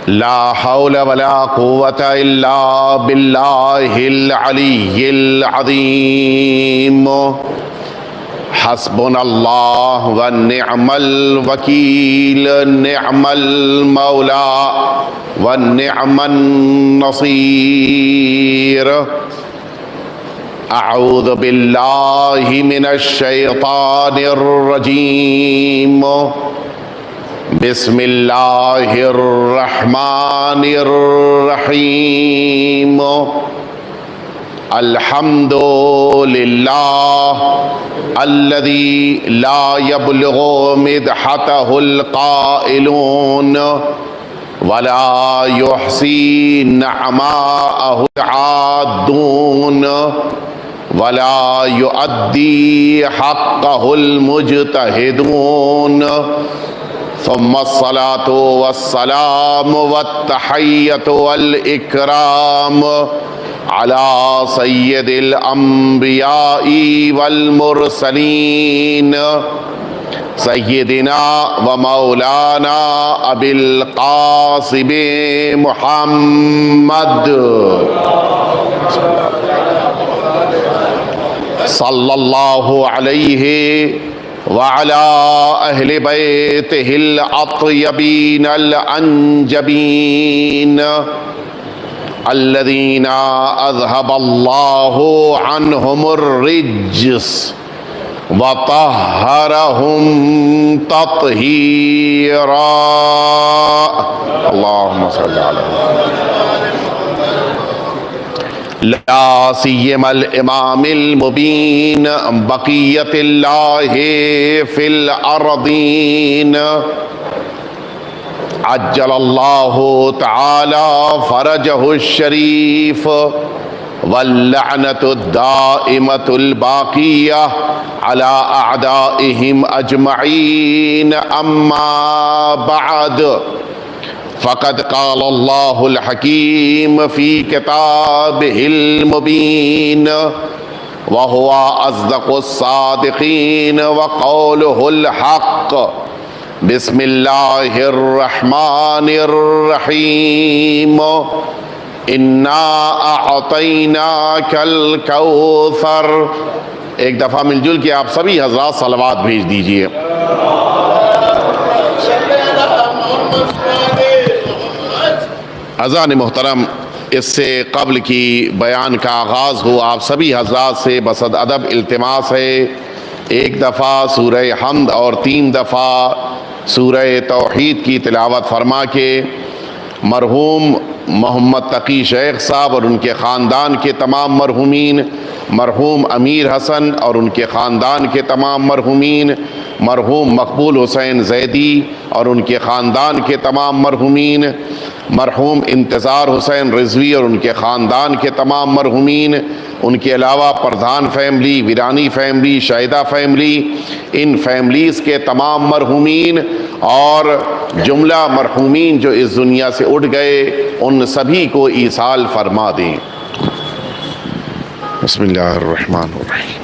لا حول ولا قوة إلا بالله العلي العظيم. حسبنا الله ونعم الوكيل، نعم المولى ونعم النصير. أعوذ بالله من الشيطان الرجيم. بسم الله الرحمن الرحيم. الحمد لله الذي لا يبلغ مدحته القائلون ولا يحصي نعماءه العادون ولا يؤدي حقه المجتهدون. ثم الصلاة والسلام والتحية والإكرام على سيد الأنبياء والمرسلين سيدنا ومولانا أبي القاسم محمد صلى الله عليه وعلى أهل بيته الأطيبين الأنجبين الذين أذهب الله عنهم الرجس وطهرهم تطهيرا. اللهم صل على لا سيما الإمام المبين بقية الله في الأرضين عجل الله تعالى فرجه الشريف واللعنة الدائمة الباقية على أعدائهم أجمعين. أما بعد، فقد قال الله الحكيم في كتابه المبين وهو أصدق الصادقين وقوله الحق. بسم الله الرحمن الرحيم. إنا أعطيناك الكوثر. ایک دفعہ مل جل کے آپ سبھی حضرات صلوات بھیج دیجئے. اذان محترم، اس سے قبل کی بیان کا آغاز ہو، آپ سبھی حضرات سے بصد ادب التماس ہے ایک دفعہ سورہ حمد اور 3 دفعہ سورہ توحید کی تلاوت فرما کے مرحوم محمد تقی شیخ صاحب اور ان کے خاندان کے تمام مرحومین، مرحوم امیر حسن اور ان کے خاندان کے تمام مرحومین، مرحوم مقبول حسین زیدی اور ان کے خاندان کے تمام مرحومین، مرحوم انتظار حسین رضوی اور ان کے خاندان کے تمام مرحومین، ان کے علاوہ Pradhan family, Virani family, Shahida family, ان فیملیز کے تمام مرحومین اور جملہ مرحومین جو اس دنیا سے اٹھ گئے، ان سبھی کو ایصال فرما دیں. بسم اللہ الرحمن الرحیم.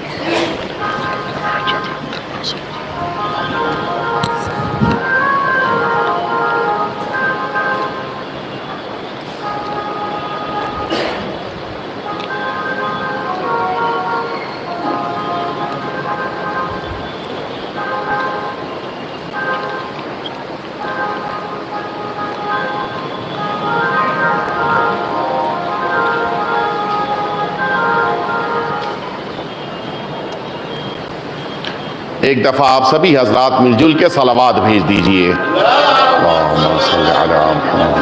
ایک دفعہ آپ سبھی حضرات مل جل کے صلوات بھیج دیجئے. اللہم صلی علی محمد.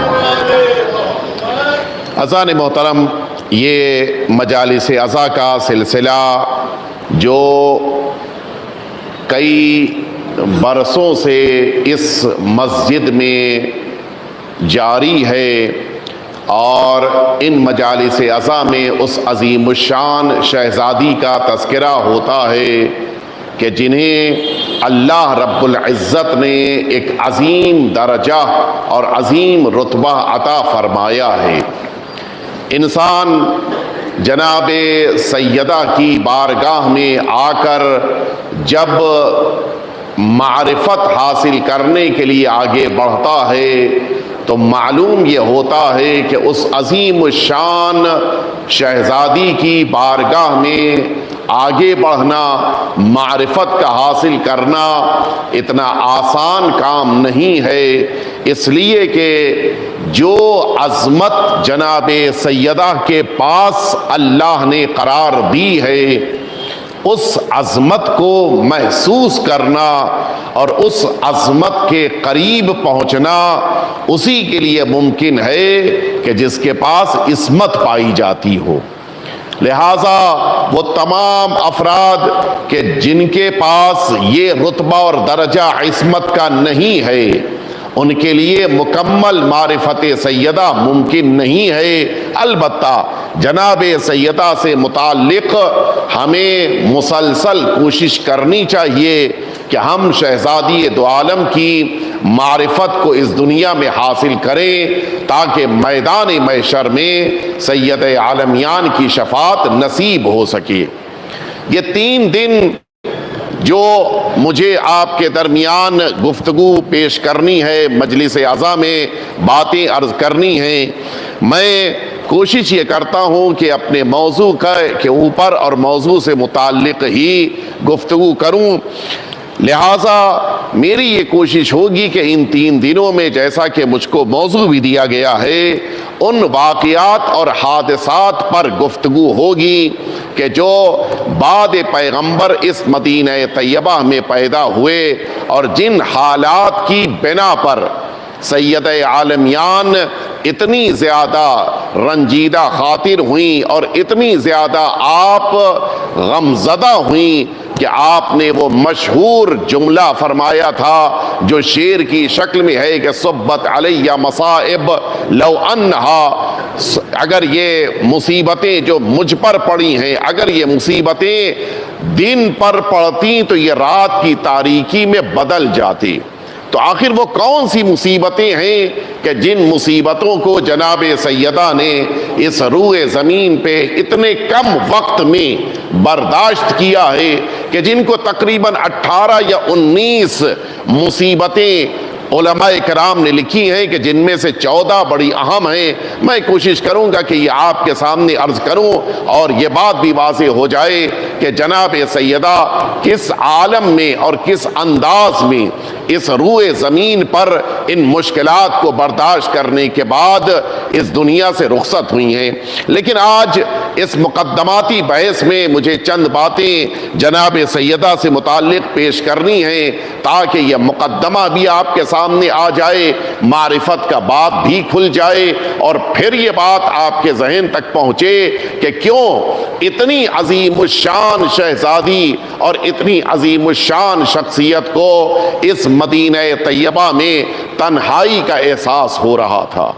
اذان محترم، یہ مجالس عزا کا سلسلہ جو کئی برسوں سے اس مسجد میں جاری ہے، اور ان مجالس عزا میں اس عظیم الشان شہزادی کا تذکرہ ہوتا ہے کہ جنہیں اللہ رب العزت نے ایک عظیم درجہ اور عظیم رتبہ عطا فرمایا ہے. انسان جناب سیدہ کی بارگاہ میں آ کر جب معرفت حاصل کرنے کے لیے آگے بڑھتا ہے تو معلوم یہ ہوتا ہے کہ اس عظیم الشان شہزادی کی بارگاہ میں آگے بڑھنا، معرفت کا حاصل کرنا اتنا آسان کام نہیں ہے، اس لیے کہ جو عظمت جناب سیدہ کے پاس اللہ نے قرار دی ہے، اس عظمت کو محسوس کرنا اور اس عظمت کے قریب پہنچنا اسی کے لیے ممکن ہے کہ جس کے پاس عصمت پائی جاتی ہو۔ لہٰذا وہ تمام افراد کہ جن کے پاس یہ رتبہ اور درجہ عصمت کا نہیں ہے، ان کے لیے مکمل معرفت سیدہ ممکن نہیں ہے۔ البتہ جناب سیدہ سے متعلق ہمیں مسلسل کوشش کرنی چاہیے کہ ہم شہزادی دو عالم کی معرفت کو اس دنیا میں حاصل کریں، تاکہ میدان محشر میں سید عالمیان کی شفاعت نصیب ہو سکے۔ یہ 3 دن جو مجھے آپ کے درمیان گفتگو پیش کرنی ہے، مجلس اعضا میں باتیں عرض کرنی ہیں، میں کوشش یہ کرتا ہوں کہ اپنے موضوع کے اوپر اور موضوع سے متعلق ہی گفتگو کروں۔ لہٰذا میری یہ کوشش ہوگی کہ ان 3 دنوں میں جیسا کہ مجھ کو موضوع بھی دیا گیا ہے، ان واقعات اور حادثات پر گفتگو ہوگی کہ جو بعد پیغمبر اس مدینہ طیبہ میں پیدا ہوئے اور جن حالات کی بنا پر سید عالمیان اتنی زیادہ رنجیدہ خاطر ہوئیں اور اتنی زیادہ آپ غمزدہ ہوئیں کہ آپ نے وہ مشہور جملہ فرمایا تھا جو شعر کی شکل میں ہے کہ صبت علیہ مصائب لو انہا، اگر یہ مصیبتیں جو مجھ پر پڑی ہیں، اگر یہ مصیبتیں دن پر پڑتی تو یہ رات کی تاریکی میں بدل جاتی۔ تو آخر وہ کون سی مصیبتیں ہیں کہ جن مصیبتوں کو جناب سیدہ نے اس روئے زمین پہ اتنے کم وقت میں برداشت کیا ہے، کہ جن کو تقریباً 18 یا 19 مصیبتیں علماء کرام نے لکھی ہیں کہ جن میں سے 14 بڑی اہم ہیں۔ میں کوشش کروں گا کہ یہ آپ کے سامنے عرض کروں اور یہ بات بھی واضح ہو جائے کہ جناب سیدہ کس عالم میں اور کس انداز میں اس روئے زمین پر ان مشکلات کو برداشت کرنے کے بعد اس دنیا سے رخصت ہوئی ہیں۔ لیکن آج اس مقدماتی بحث میں مجھے چند باتیں جناب سیدہ سے متعلق پیش کرنی ہیں، تاکہ یہ مقدمہ بھی آپ کے سامنے آ جائے، معرفت کا بات بھی کھل جائے، اور پھر یہ بات آپ کے ذہن تک پہنچے کہ کیوں اتنی عظیم الشان شہزادی اور اتنی عظیم الشان شخصیت کو اس مدینہ طیبہ میں تنہائی کا احساس ہو رہا تھا۔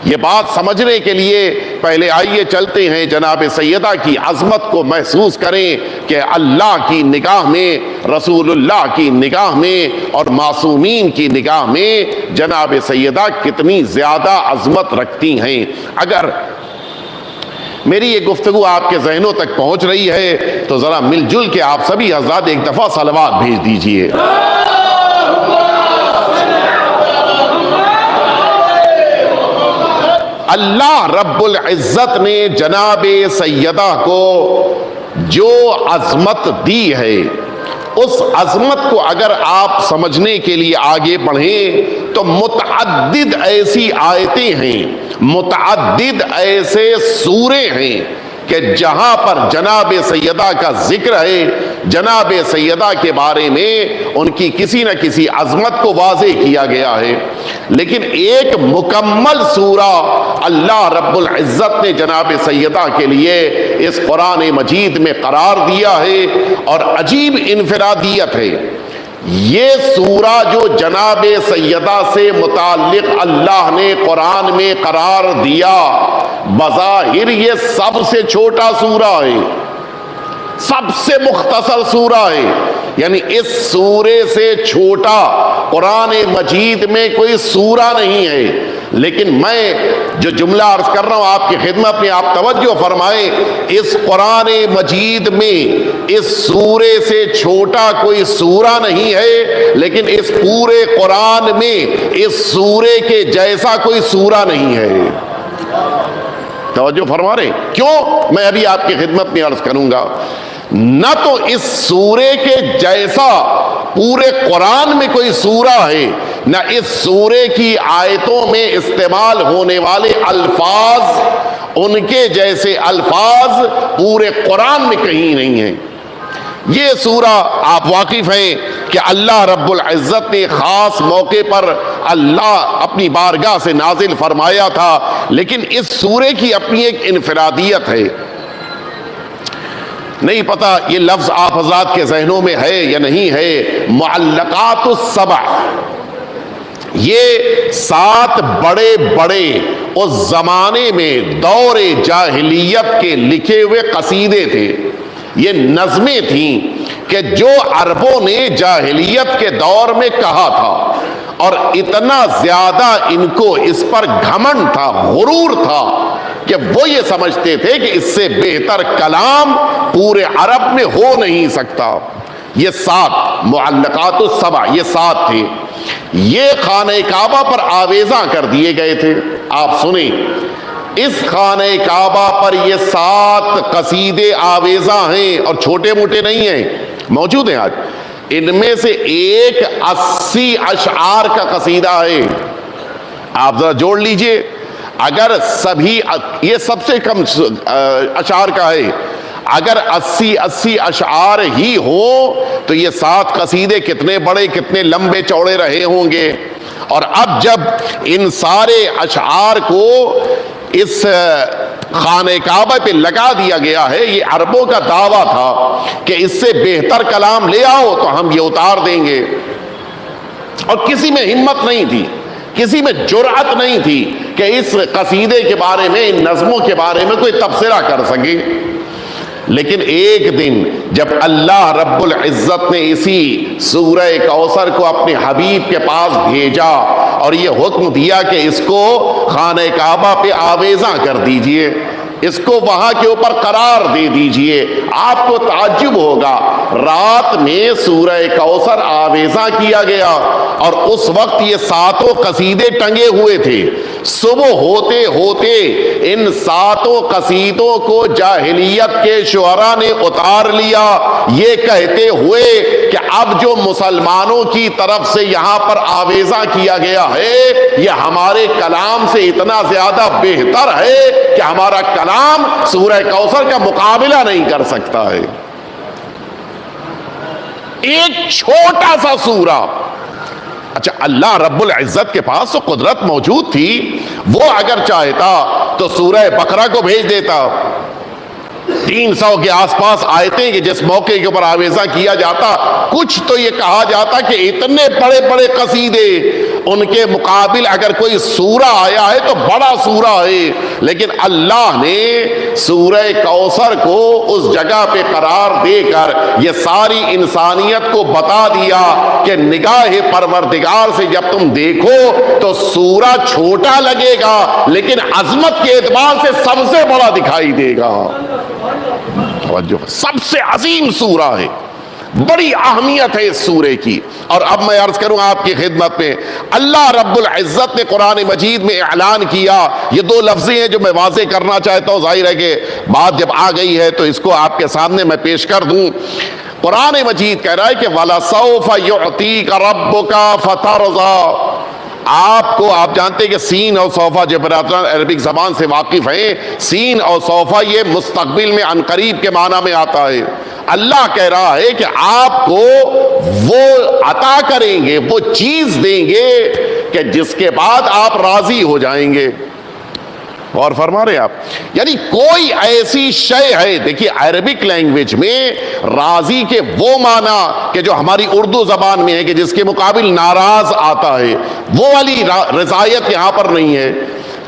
یہ بات سمجھنے کے لیے پہلے آئیے چلتے ہیں جناب سیدہ کی عظمت کو محسوس کریں کہ اللہ کی نگاہ میں، رسول اللہ کی نگاہ میں اور معصومین کی نگاہ میں جناب سیدہ کتنی زیادہ عظمت رکھتی ہیں۔ اگر میری یہ گفتگو آپ کے ذہنوں تک پہنچ رہی ہے تو ذرا مل جل کے آپ سبھی حضرات ایک دفعہ صلوات بھیج دیجئے۔ اللہ رب العزت نے جناب سیدہ کو جو عظمت دی ہے، اس عظمت کو اگر آپ سمجھنے کے لیے آگے بڑھیں تو متعدد ایسی آیتیں ہیں، متعدد ایسے سورے ہیں کہ جہاں پر جناب سیدہ کا ذکر ہے، جناب سیدہ کے بارے میں ان کی کسی نہ کسی عظمت کو واضح کیا گیا ہے۔ لیکن ایک مکمل سورہ اللہ رب العزت نے جناب سیدہ کے لیے اس قرآن مجید میں قرار دیا ہے، اور عجیب انفرادیت ہے، یہ سورہ جو جناب سیدہ سے متعلق اللہ نے قرآن میں قرار دیا، بظاہر یہ سب سے چھوٹا سورہ ہے، سب سے مختصر سورہ ہے، یعنی اس سورے سے چھوٹا قرآن مجید میں کوئی سورہ نہیں ہے۔ لیکن میں جو جملہ عرض کر رہا ہوں آپ کی خدمت میں، آپ توجہ فرمائیں، اس قرآن مجید میں اس سورے سے چھوٹا کوئی سورہ نہیں ہے، لیکن اس پورے قرآن میں اس سورے کے جیسا کوئی سورہ نہیں ہے۔ توجہ فرما رہے ہیں؟ کیوں؟ میں ابھی آپ کی خدمت میں عرض کروں گا۔ نہ تو اس سورے کے جیسا پورے قرآن میں کوئی سورہ ہے، نہ اس سورے کی آیتوں میں استعمال ہونے والے الفاظ، ان کے جیسے الفاظ پورے قرآن میں کہیں نہیں ہیں۔ یہ سورہ آپ واقف ہیں کہ اللہ رب العزت نے خاص موقع پر اللہ اپنی بارگاہ سے نازل فرمایا تھا، لیکن اس سورے کی اپنی ایک انفرادیت ہے۔ نہیں پتہ یہ لفظ آپ حضرات کے ذہنوں میں ہے یا نہیں ہے، معلقات السبع، یہ 7 بڑے بڑے اس زمانے میں دور جاہلیت کے لکھے ہوئے قصیدے تھے، یہ نظمیں تھیں کہ جو عربوں نے جاہلیت کے دور میں کہا تھا، اور اتنا زیادہ ان کو اس پر گھمنڈ تھا، غرور تھا کہ وہ یہ سمجھتے تھے کہ اس سے بہتر کلام پورے عرب میں ہو نہیں سکتا۔ یہ 7 معلقات السبع، یہ 7 تھے، یہ خانہ کعبہ پر آویزاں کر دیے گئے تھے۔ آپ سنیں، اس خانہ کعبہ پر یہ 7 قصیدے آویزاں ہیں، اور چھوٹے موٹے نہیں ہیں، موجود ہیں آج۔ ان میں سے ایک 80 اشعار کا قصیدہ ہے۔ آپ ذرا جوڑ لیجئے، اگر سبھی، یہ سب سے کم اشعار کا ہے، اگر 80 اشعار ہی ہو تو یہ 7 قصیدے کتنے بڑے کتنے لمبے چوڑے رہے ہوں گے۔ اور اب جب ان سارے اشعار کو اس خانہ کعبہ پہ لگا دیا گیا ہے، یہ عربوں کا دعویٰ تھا کہ اس سے بہتر کلام لے آؤ تو ہم یہ اتار دیں گے، اور کسی میں ہمت نہیں تھی، کسی میں جرأت نہیں تھی کہ اس قصیدے کے بارے میں، ان نظموں کے بارے میں کوئی تبصرہ کر سکے۔ لیکن ایک دن جب اللہ رب العزت نے اسی سورہ کوثر کو اپنے حبیب کے پاس بھیجا اور یہ حکم دیا کہ اس کو خانہ کعبہ پہ آویزاں کر دیجئے، اس کو وہاں کے اوپر قرار دے دیجئے، آپ کو تعجب ہوگا، رات میں سورہ کوثر آویزاں کیا گیا، اور اس وقت یہ 7 قصیدے ٹنگے ہوئے تھے۔ صبح ہوتے ہوتے ان 7 قصیدوں کو جاہلیت کے شعراء نے اتار لیا، یہ کہتے ہوئے کہ اب جو مسلمانوں کی طرف سے یہاں پر آویزاں کیا گیا ہے، یہ ہمارے کلام سے اتنا زیادہ بہتر ہے کہ ہمارا کلام سورہ کوثر کا مقابلہ نہیں کر سکتا ہے۔ ایک چھوٹا سا سورہ، اچھا اللہ رب العزت کے پاس تو قدرت موجود تھی، وہ اگر چاہتا تو سورہ بقرہ کو بھیج دیتا۔ 300 کے آس پاس آیتیں کہ جس موقع کے اوپر آویزاں کیا جاتا، کچھ تو یہ کہا جاتا کہ اتنے بڑے بڑے قصیدے، ان کے مقابل اگر کوئی سورہ آیا ہے تو بڑا سورہ ہے، لیکن اللہ نے سورہ کوثر کو اس جگہ پہ قرار دے کر یہ ساری انسانیت کو بتا دیا کہ نگاہ پروردگار سے جب تم دیکھو تو سورہ چھوٹا لگے گا، لیکن عظمت کے اعتبار سے سب سے بڑا دکھائی دے گا۔ سب سے عظیم سورہ ہے، بڑی اہمیت ہے اس سورے کی۔ اور اب میں عرض کروں آپ کی خدمت میں، اللہ رب العزت نے قرآن مجید میں اعلان کیا، یہ 2 لفظیں ہیں جو میں واضح کرنا چاہتا ہوں، ظاہر ہے کہ بات جب آ گئی ہے تو اس کو آپ کے سامنے میں پیش کر دوں۔ قرآن مجید کہہ رہا ہے کہ وَلَسَوْفَ يُعْطِيكَ رَبُّكَ فَتَرْضَىٰ۔ آپ کو، آپ جانتے کہ سین اور سوفا، جب برادران عربک زبان سے واقف ہیں، سین اور سوفا یہ مستقبل میں عنقریب کے معنی میں آتا ہے۔ اللہ کہہ رہا ہے کہ آپ کو وہ عطا کریں گے، وہ چیز دیں گے کہ جس کے بعد آپ راضی ہو جائیں گے۔ اور فرما رہے آپ، یعنی کوئی ایسی شے ہے، دیکھیے عربک لینگویج میں راضی کے وہ معنی کہ جو ہماری اردو زبان میں ہے کہ جس کے مقابل ناراض آتا ہے، وہ والی رضایت یہاں پر نہیں ہے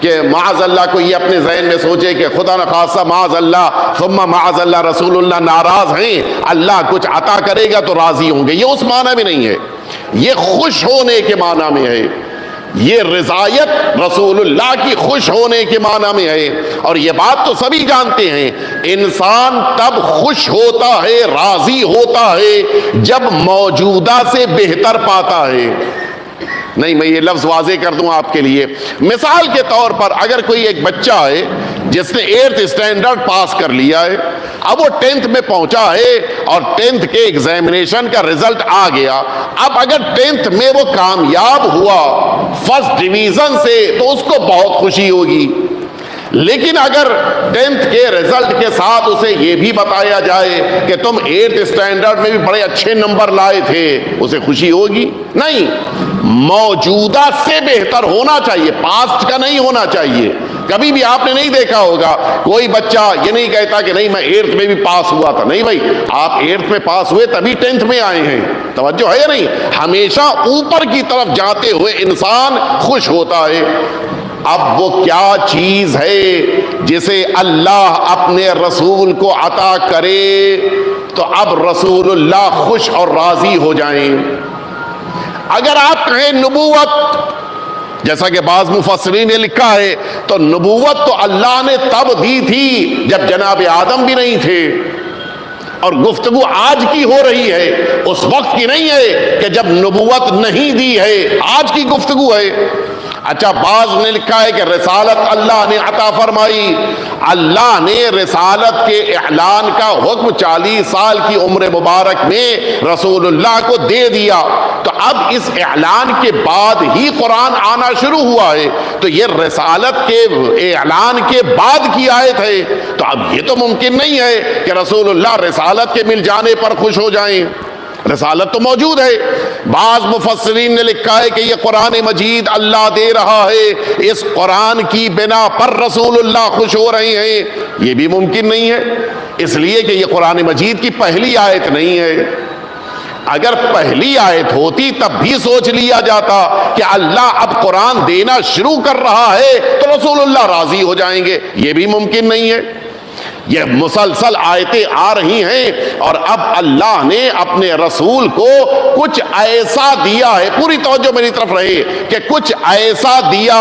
کہ معاذ اللہ کو یہ اپنے ذہن میں سوچے کہ خدا نخواستہ معاذ اللہ ثم معاذ اللہ رسول اللہ ناراض ہیں، اللہ کچھ عطا کرے گا تو راضی ہوں گے، یہ اس معنی میں نہیں ہے، یہ خوش ہونے کے معنی میں ہے۔ یہ رضایت رسول اللہ کی خوش ہونے کے معنی میں ہے. اور یہ بات تو سبھی جانتے ہیں، انسان تب خوش ہوتا ہے، راضی ہوتا ہے جب موجودہ سے بہتر پاتا ہے. نہیں، میں یہ لفظ واضح کر دوں آپ کے لیے. مثال کے طور پر اگر کوئی ایک بچہ ہے جس نے 8th اسٹینڈرڈ پاس کر لیا ہے، اب وہ 10th میں پہنچا ہے اور 10th کے ایگزامینیشن کا رزلٹ آ گیا. اب اگر 10th میں وہ کامیاب ہوا فرسٹ ڈویژن سے تو اس کو بہت خوشی ہوگی. لیکن اگر 10th کے رزلٹ کے ساتھ اسے یہ بھی بتایا جائے کہ تم 8th اسٹینڈرڈ میں بھی بڑے اچھے نمبر لائے تھے، اسے خوشی ہوگی؟ نہیں. موجودہ سے بہتر ہونا چاہیے، پاسٹ کا نہیں ہونا چاہیے. کبھی بھی آپ نے نہیں دیکھا ہوگا کوئی بچہ یہ نہیں کہتا کہ نہیں میں 8th میں بھی پاس ہوا تھا. نہیں بھائی، آپ 8th میں پاس ہوئے تبھی 10th میں آئے ہیں. توجہ ہے یا نہیں؟ ہمیشہ اوپر کی طرف جاتے ہوئے انسان خوش ہوتا ہے. اب وہ کیا چیز ہے جسے اللہ اپنے رسول کو عطا کرے تو اب رسول اللہ خوش اور راضی ہو جائیں؟ اگر آپ کہیں نبوت، جیسا کہ بعض مفسرین نے لکھا ہے، تو نبوت تو اللہ نے تب دی تھی جب جناب آدم بھی نہیں تھے، اور گفتگو آج کی ہو رہی ہے، اس وقت کی نہیں ہے کہ جب نبوت نہیں دی ہے. آج کی گفتگو ہے. اچھا، بعض نے لکھا ہے کہ رسالت اللہ نے عطا فرمائی. اللہ نے رسالت کے اعلان کا حکم 40 سال کی عمر مبارک میں رسول اللہ کو دے دیا. تو اب اس اعلان کے بعد ہی قرآن آنا شروع ہوا ہے، تو یہ رسالت کے اعلان کے بعد کی آیت ہے. تو اب یہ تو ممکن نہیں ہے کہ رسول اللہ رسالت کے مل جانے پر خوش ہو جائیں. رسالت تو موجود ہے. بعض مفسرین نے لکھا ہے کہ یہ قرآن مجید اللہ دے رہا ہے، اس قرآن کی بنا پر رسول اللہ خوش ہو رہے ہیں. یہ بھی ممکن نہیں ہے، اس لیے کہ یہ قرآن مجید کی پہلی آیت نہیں ہے. اگر پہلی آیت ہوتی تب بھی سوچ لیا جاتا کہ اللہ اب قرآن دینا شروع کر رہا ہے تو رسول اللہ راضی ہو جائیں گے. یہ بھی ممکن نہیں ہے. یہ مسلسل آیتیں آ رہی ہیں اور اب اللہ نے اپنے رسول کو کچھ ایسا دیا ہے، پوری توجہ میری طرف رہے، کہ کچھ ایسا دیا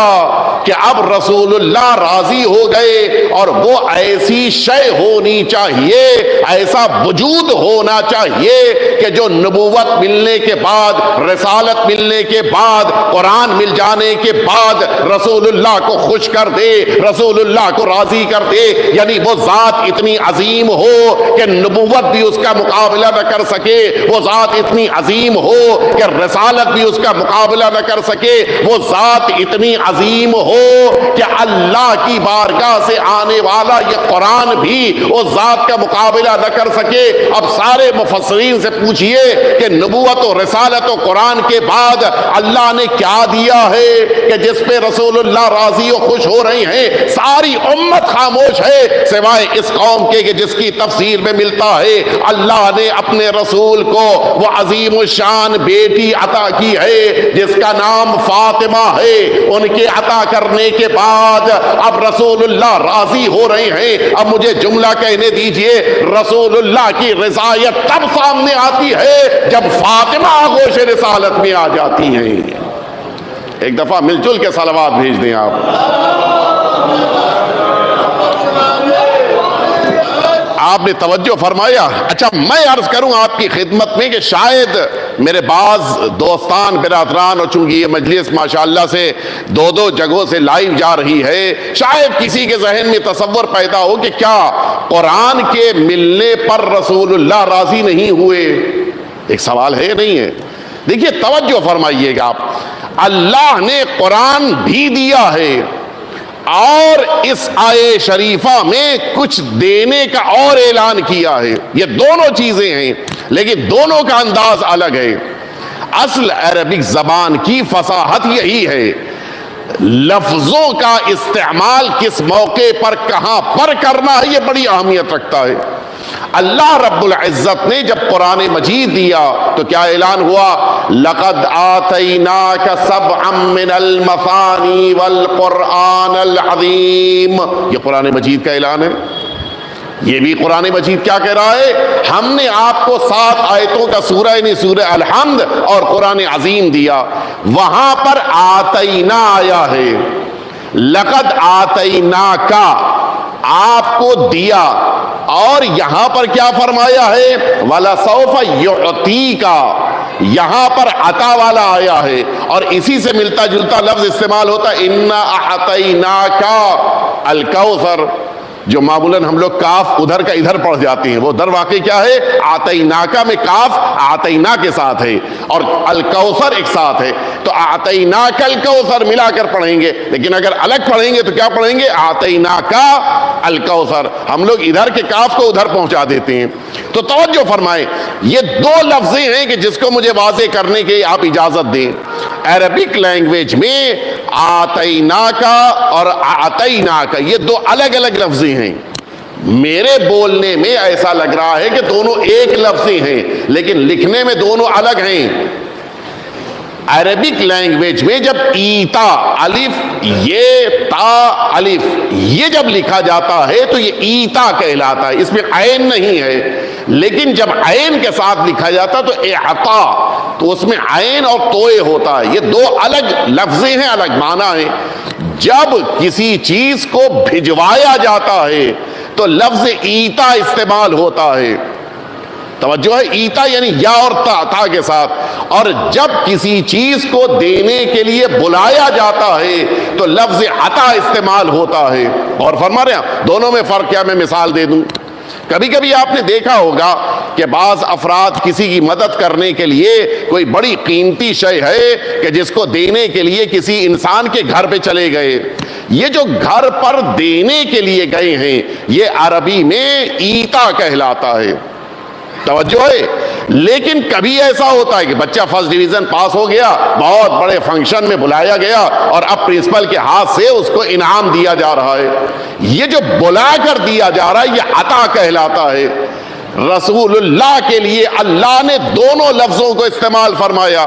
کہ اب رسول اللہ راضی ہو گئے. اور وہ ایسی شے ہونی چاہیے، ایسا وجود ہونا چاہیے کہ جو نبوت ملنے کے بعد، رسالت ملنے کے بعد، قرآن مل جانے کے بعد رسول اللہ کو خوش کر دے، رسول اللہ کو راضی کر دے. یعنی وہ ذات اتنی عظیم ہو کہ نبوت بھی اس کا مقابلہ نہ کر سکے، وہ ذات اتنی عظیم ہو کہ رسالت بھی اس کا مقابلہ نہ کر سکے، وہ ذات اتنی عظیم ہو کہ اللہ کی بارگاہ سے آنے والا یہ قرآن بھی اس ذات کا مقابلہ نہ کر سکے. اب سارے مفسرین سے پوچھئے کہ نبوت و رسالت و قرآن کے بعد اللہ نے کیا دیا ہے کہ جس پہ رسول اللہ راضی و خوش ہو رہے ہیں؟ ساری امت خاموش ہے سوائے اس قوم کے کہ جس کی تفسیر میں ملتا ہے اللہ نے اپنے رسول کو وہ عظیم الشان بیٹی عطا کی ہے جس کا نام فاطمہ ہے. ان کے عطا کرنے کے بعد اب رسول اللہ راضی ہو رہے ہیں. اب مجھے جملہ کہنے دیجئے، رسول اللہ کی رضایت تب سامنے آتی ہے جب فاطمہ آغوش رسالت میں آ جاتی ہیں. ایک دفعہ مل جل کے صلوات بھیج دیں آپ نے توجہ فرمایا. اچھا، میں عرض کروں آپ کی خدمت میں کہ شاید میرے بعض دوستان برادران، اور چونکہ یہ مجلس ماشاءاللہ سے دو جگہوں سے لائیو جا رہی ہے، شاید کسی کے ذہن میں تصور پیدا ہو کہ کیا قرآن کے ملنے پر رسول اللہ راضی نہیں ہوئے؟ ایک سوال ہے نہیں ہے؟ دیکھیے توجہ فرمائیے گا، اللہ نے قرآن بھی دیا ہے اور اس آیے شریفہ میں کچھ دینے کا اور اعلان کیا ہے. یہ دونوں چیزیں ہیں لیکن دونوں کا انداز الگ ہے. اصل عربک زبان کی فصاحت یہی ہے، لفظوں کا استعمال کس موقع پر کہاں پر کرنا ہے یہ بڑی اہمیت رکھتا ہے. اللہ رب العزت نے جب قرآن مجید دیا تو کیا اعلان ہوا؟ لَقَدْ آتَيْنَاكَ سَبْعًا مِّنَ الْمَثَانِي وَالْقُرْآنَ الْعَظِيمِ. یہ قرآن مجید کا اعلان ہے. یہ بھی قرآن مجید کیا کہہ رہا ہے؟ ہم نے آپ کو 7 آیتوں کا سورہ یعنی سورہ الحمد اور قرآن عظیم دیا، وہاں پر آتینا آیا ہے، لقد آتینا کا آپ کو دیا، اور یہاں پر کیا فرمایا ہے؟ وَلَسَوْفَ يُعْطِيكَ، یہاں پر عطا والا آیا ہے، اور اسی سے ملتا جلتا لفظ استعمال ہوتا ہے اِنَّا أَعْطَيْنَاكَ الْكَوْثَرَ، جو معمولاً ہم لوگ کاف ادھر کا ادھر پڑھ جاتے ہیں، وہ در واقع کیا ہے؟ آتیناکا میں کاف آتینا کے ساتھ ہے اور الکوثر ایک ساتھ ہے، تو آتیناکا الکوثر ملا کر پڑھیں گے، لیکن اگر الگ پڑھیں گے تو کیا پڑھیں گے؟ آتیناکا الکوثر، ہم لوگ ادھر کے کاف کو ادھر پہنچا دیتے ہیں۔ تو توجہ فرمائیں، یہ 2 لفظیں ہیں کہ جس کو مجھے واضح کرنے کی آپ اجازت دیں۔ عربک لینگویج میں آتیناکا اور آتیناکا یہ 2 الگ الگ لفظیں ہیں۔ میرے بولنے میں ایسا لگ رہا ہے کہ دونوں ایک لفظ ہیں، لیکن لکھنے میں دونوں الگ ہیں۔ عربک لینگویج میں جب ایتا الف یہ تا الف یہ جب لکھا جاتا ہے تو یہ ایتا کہلاتا ہے، اس میں عین نہیں ہے، لیکن جب عین کے ساتھ لکھا جاتا تو اعطا، تو اس میں عین اور توئے ہوتا ہے۔ یہ 2 الگ لفظیں ہیں، الگ معنی ہیں۔ جب کسی چیز کو بھجوایا جاتا ہے تو لفظ ایتا استعمال ہوتا ہے، توجہ ہے، ایتا یعنی یا اور تا کے ساتھ، اور جب کسی چیز کو دینے کے لیے بلایا جاتا ہے تو لفظ عطا استعمال ہوتا ہے۔ اور فرما رہے ہیں دونوں میں فرق کیا؟ میں مثال دے دوں۔ کبھی کبھی آپ نے دیکھا ہوگا کہ بعض افراد کسی کی مدد کرنے کے لیے کوئی بڑی قیمتی شے ہے کہ جس کو دینے کے لیے کسی انسان کے گھر پہ چلے گئے، یہ جو گھر پر دینے کے لیے گئے ہیں یہ عربی میں ایتا کہلاتا ہے، توجہ ہے۔ لیکن کبھی ایسا ہوتا ہے کہ بچہ فرسٹ ڈویژن پاس ہو گیا، بہت بڑے فنکشن میں بلایا گیا اور اب پرنسپل کے ہاتھ سے اس کو انعام دیا جا رہا ہے، یہ جو بلا کر دیا جا رہا ہے یہ عطا کہلاتا ہے۔ رسول اللہ کے لیے اللہ نے دونوں لفظوں کو استعمال فرمایا،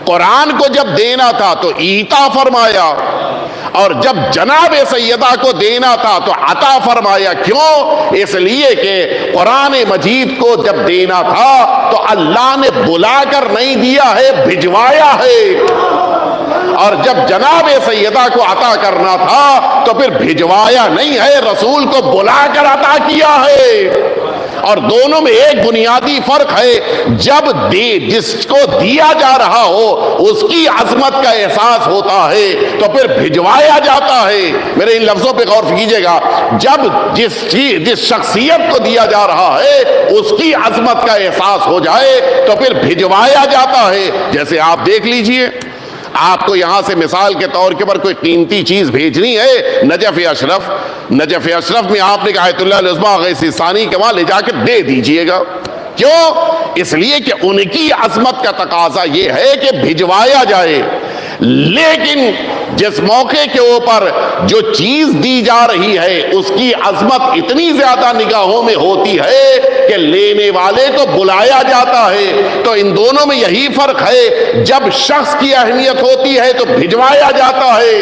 قرآن کو جب دینا تھا تو ایتا فرمایا، اور جب جناب سیدہ کو دینا تھا تو عطا فرمایا۔ کیوں؟ اس لیے کہ قرآن مجید کو جب دینا تھا تو اللہ نے بلا کر نہیں دیا ہے، بھجوایا ہے، اور جب جناب سیدہ کو عطا کرنا تھا تو پھر بھجوایا نہیں ہے، رسول کو بلا کر عطا کیا ہے۔ اور دونوں میں ایک بنیادی فرق ہے، جب جس کو دیا جا رہا ہو اس کی عظمت کا احساس ہوتا ہے تو پھر بھجوایا جاتا ہے۔ میرے ان لفظوں پہ غور کیجئے گا، جب جس شخصیت کو دیا جا رہا ہے اس کی عظمت کا احساس ہو جائے تو پھر بھجوایا جاتا ہے۔ جیسے آپ دیکھ لیجئے، آپ کو یہاں سے مثال کے طور کے پر کوئی قیمتی چیز بھیجنی ہے، نجف اشرف میں آپ نے کہا آیت اللہ العظمیٰ غیث ثانی کے وہاں لے جا کے دے دیجئے گا۔ کیوں؟ اس لیے کہ ان کی عظمت کا تقاضا یہ ہے کہ بھجوایا جائے، لیکن جس موقع کے اوپر جو چیز دی جا رہی ہے اس کی عظمت اتنی زیادہ نگاہوں میں ہوتی ہے کہ لینے والے کو بلایا جاتا ہے۔ تو ان دونوں میں یہی فرق ہے، جب شخص کی اہمیت ہوتی ہے تو بھجوایا جاتا ہے،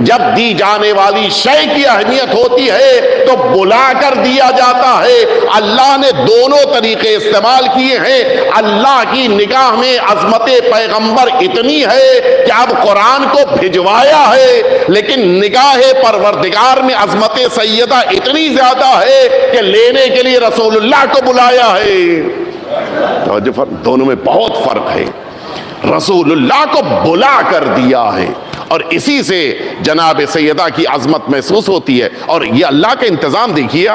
جب دی جانے والی شے کی اہمیت ہوتی ہے تو بلا کر دیا جاتا ہے۔ اللہ نے دونوں طریقے استعمال کیے ہیں۔ اللہ کی نگاہ میں عظمت پیغمبر اتنی ہے کہ اب قرآن کو بھجوایا ہے، لیکن نگاہ پروردگار میں عظمت سیدہ اتنی زیادہ ہے کہ لینے کے لیے رسول اللہ کو بلایا ہے۔ دونوں میں بہت فرق ہے، رسول اللہ کو بلا کر دیا ہے، اور اسی سے جناب سیدہ کی عظمت محسوس ہوتی ہے۔ اور یہ اللہ کا انتظام دیکھیے،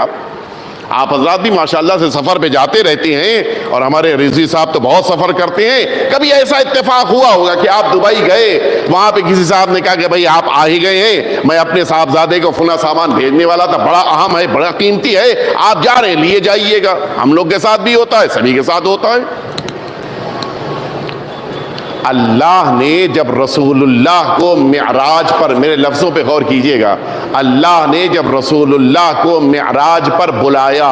آپ حضرات بھی ماشاءاللہ سے سفر پہ جاتے رہتے ہیں، اور ہمارے رضوی صاحب تو بہت سفر کرتے ہیں۔ کبھی ایسا اتفاق ہوا ہوگا کہ آپ دبئی گئے، وہاں پہ کسی صاحب نے کہا کہ بھئی آپ آ ہی گئے ہیں، میں اپنے صاحبزادے کو فلاں سامان بھیجنے والا تھا، بڑا اہم ہے، بڑا قیمتی ہے، آپ جا رہے ہیں، لیے جائیے گا۔ ہم لوگ کے ساتھ بھی ہوتا ہے، سبھی کے ساتھ ہوتا ہے۔ اللہ نے جب رسول اللہ کو معراج پر، میرے لفظوں پہ غور کیجئے گا، اللہ نے جب رسول اللہ کو معراج پر بلایا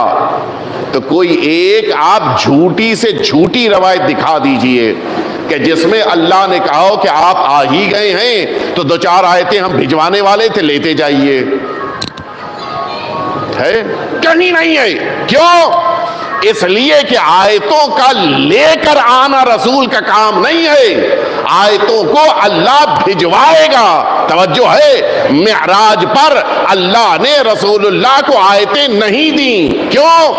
تو کوئی ایک آپ جھوٹی سے جھوٹی روایت دکھا دیجئے کہ جس میں اللہ نے کہا ہو کہ آپ آ ہی گئے ہیں تو 2-4 آیتیں ہم بھجوانے والے تھے، لیتے جائیے۔ ہے؟ کہیں نہیں ہے۔ کیوں؟ اس لیے کہ آیتوں کا لے کر آنا رسول کا کام نہیں ہے، آیتوں کو اللہ بھجوائے گا۔ توجہ ہے، معراج پر اللہ نے رسول اللہ کو آیتیں نہیں دیں۔ کیوں؟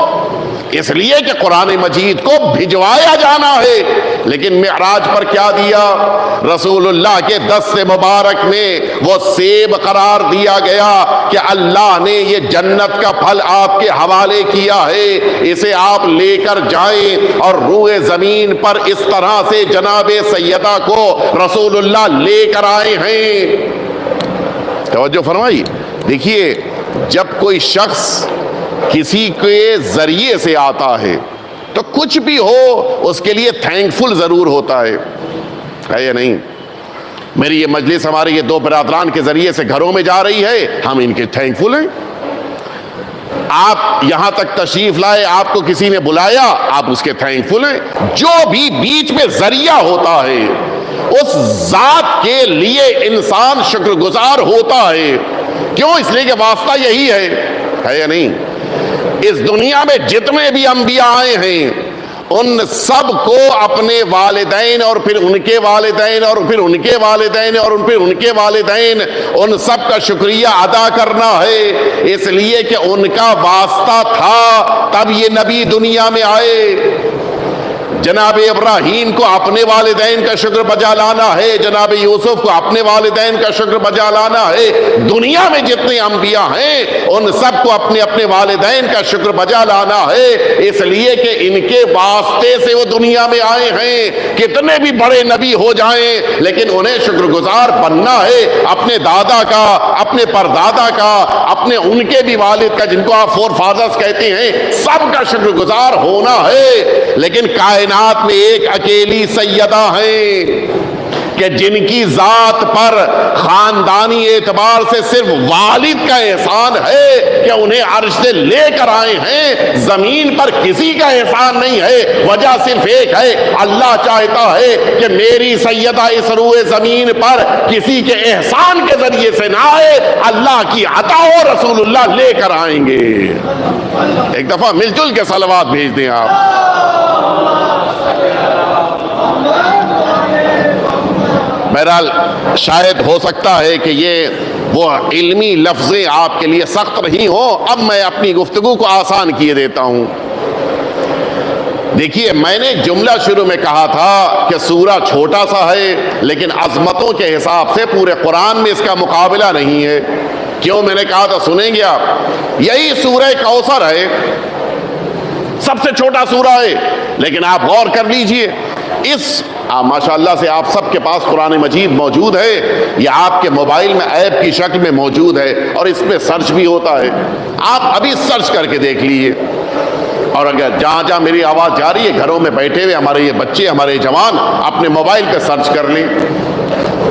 اس لیے کہ قرآن مجید کو بھجوایا جانا ہے۔ لیکن معراج پر کیا دیا؟ رسول اللہ کے دست مبارک میں وہ سیب قرار دیا گیا کہ اللہ نے یہ جنت کا پھل آپ کے حوالے کیا ہے، اسے آپ لے کر جائیں۔ اور روئے زمین پر اس طرح سے جناب سیدہ کو رسول اللہ لے کر آئے ہیں۔ توجہ فرمائی۔ دیکھیے، جب کوئی شخص کسی کے ذریعے سے آتا ہے تو کچھ بھی ہو اس کے لیے تھینکفل ضرور ہوتا ہے یا نہیں؟ میری یہ مجلس ہمارے یہ دو برادران کے ذریعے سے گھروں میں جا رہی ہے، ہم ان کے تھینکفل ہیں۔ آپ یہاں تک تشریف لائے، آپ کو کسی نے بلایا، آپ اس کے تھینکفل ہیں۔ جو بھی بیچ میں ذریعہ ہوتا ہے اس ذات کے لیے انسان شکر گزار ہوتا ہے۔ کیوں؟ اس لیے کہ واسطہ یہی ہے یا نہیں؟ اس دنیا میں جتنے بھی انبیاء آئے ہیں ان سب کو اپنے والدین اور پھر ان کے والدین اور پھر ان کے والدین اور پھر ان کے والدین، ان سب کا شکریہ ادا کرنا ہے۔ اس لیے کہ ان کا واسطہ تھا تب یہ نبی دنیا میں آئے۔ جناب ابراہیم کو اپنے والدین کا شکر بجا لانا ہے، جناب یوسف کو اپنے والدین کا شکر بجا لانا ہے۔ دنیا میں جتنے انبیاء ہیں ان سب کو اپنے اپنے والدین کا شکر بجا لانا ہے، اس لیے کہ ان کے واسطے سے وہ دنیا میں آئے ہیں۔ کتنے بھی بڑے نبی ہو جائیں لیکن انہیں شکر گزار بننا ہے اپنے دادا کا، اپنے پردادا کا، اپنے ان کے بھی والد کا، جن کو آپ فور فادرز کہتے ہیں، سب کا شکر گزار ہونا ہے۔ لیکن کائنات میں ایک اکیلی سیدہ ہیں کہ جن کی ذات پر خاندانی اعتبار سے صرف والد کا احسان ہے کہ انہیں عرش سے لے کر آئے ہیں، زمین پر کسی کا احسان نہیں ہے۔ وجہ صرف ایک ہے، اللہ چاہتا ہے کہ میری سیدہ اس روئے زمین پر کسی کے احسان کے ذریعے سے نہ آئے، اللہ کی عطا و رسول اللہ لے کر آئیں گے۔ ایک دفعہ مل جل کے صلوات بھیج دیں آپ۔ بہرحال شاید ہو سکتا ہے کہ یہ وہ علمی لفظیں آپ کے لیے سخت رہی ہوں، اب میں اپنی گفتگو کو آسان کیے دیتا ہوں۔ دیکھیے، میں نے جملہ شروع میں کہا تھا کہ سورہ چھوٹا سا ہے لیکن عظمتوں کے حساب سے پورے قرآن میں اس کا مقابلہ نہیں ہے۔ کیوں میں نے کہا تھا؟ سنیں گے آپ۔ یہی سورہ کوثر ہے، سب سے چھوٹا سورہ ہے، لیکن آپ غور کر لیجئے، اس ماشاءاللہ سے آپ سب کے پاس قرآن مجید موجود ہے، یہ آپ کے موبائل میں ایپ کی شکل میں موجود ہے اور اس میں سرچ بھی ہوتا ہے۔ آپ ابھی سرچ کر کے دیکھ لیجئے، اور اگر جہاں جہاں میری آواز جا رہی ہے گھروں میں بیٹھے ہوئے ہمارے یہ بچے، ہمارے جوان اپنے موبائل پہ سرچ کر لیں۔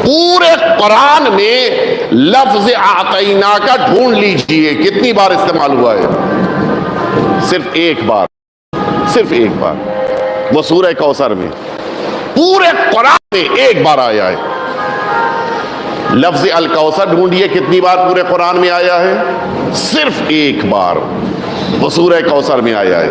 پورے قرآن میں لفظ اعطینا کا ڈھونڈ لیجئے کتنی بار استعمال ہوا ہے؟ صرف ایک بار، صرف ایک بار، وہ سورہ کوثر میں۔ پورے قرآن میں ایک بار آیا ہے۔ لفظ الکوثر ڈھونڈیے کتنی بار پورے قرآن میں آیا ہے؟ صرف ایک بار، وہ سورہ کوثر میں آیا ہے۔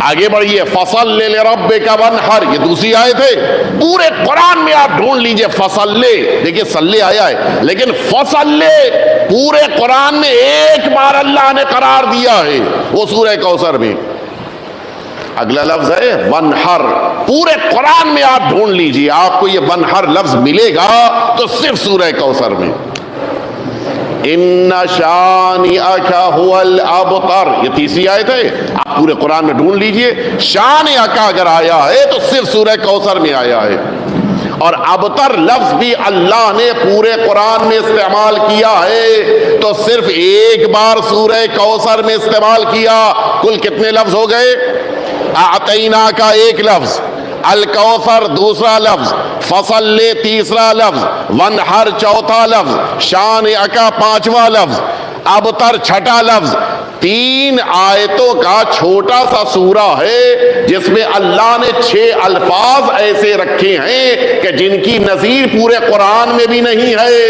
آگے بڑھیے، فصل لربک وانحر، یہ دوسری آیت ہے۔ پورے قرآن میں آپ ڈھونڈ لیجئے فصل لے، دیکھیے صلی آیا ہے لیکن فصل لے پورے قرآن میں ایک بار اللہ نے قرار دیا ہے، وہ سورہ کوثر میں۔ اگلا لفظ ہے ونحر، پورے قرآن میں آپ ڈھونڈ لیجئے آپ کو یہ ونحر لفظ ملے گا تو صرف سورہ کوثر میں۔ ان شانئک هو الابتر، یہ تیسری آیت ہے، آپ پورے قرآن میں ڈھونڈ لیجئے شانئک اگر آیا ہے تو صرف سورہ کوثر میں آیا ہے۔ اور ابتر لفظ بھی اللہ نے پورے قرآن میں استعمال کیا ہے تو صرف ایک بار سورہ کوثر میں استعمال کیا۔ کل کتنے لفظ ہو گئے؟ اعطینا کا ایک لفظ، الکوثر دوسرا لفظ، فصل لے تیسرا لفظ، ونحر چوتھا لفظ، شانئک پانچواں لفظ، ابتر چھٹا لفظ۔ تین آیتوں کا چھوٹا سا سورہ ہے جس میں اللہ نے 6 الفاظ ایسے رکھے ہیں کہ جن کی نظیر پورے قرآن میں بھی نہیں ہے۔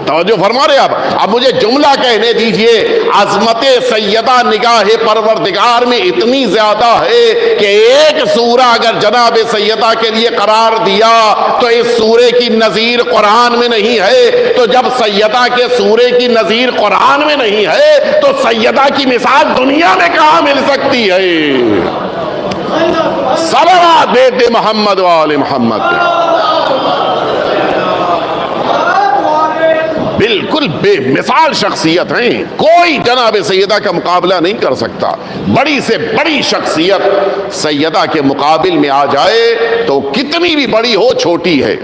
توجہ فرما رہے آپ؟ اب مجھے جملہ کہنے دیجئے، عظمت سیدہ نگاہ پروردگار میں اتنی زیادہ ہے کہ ایک سورہ اگر جناب سیدہ کے لیے قرار دیا تو اس سورے کی نظیر قرآن میں نہیں ہے، تو جب سیدہ کے سورے کی نظیر قرآن میں نہیں ہے تو سیدہ کی مثال دنیا میں کہاں مل سکتی ہے؟ صلوات بے محمد و آل محمد پہ۔ بالکل بے مثال شخصیت ہیں، کوئی جناب سیدہ کا مقابلہ نہیں کر سکتا۔ بڑی سے بڑی شخصیت سیدہ کے مقابل میں آ جائے تو کتنی بھی بڑی ہو چھوٹی ہے،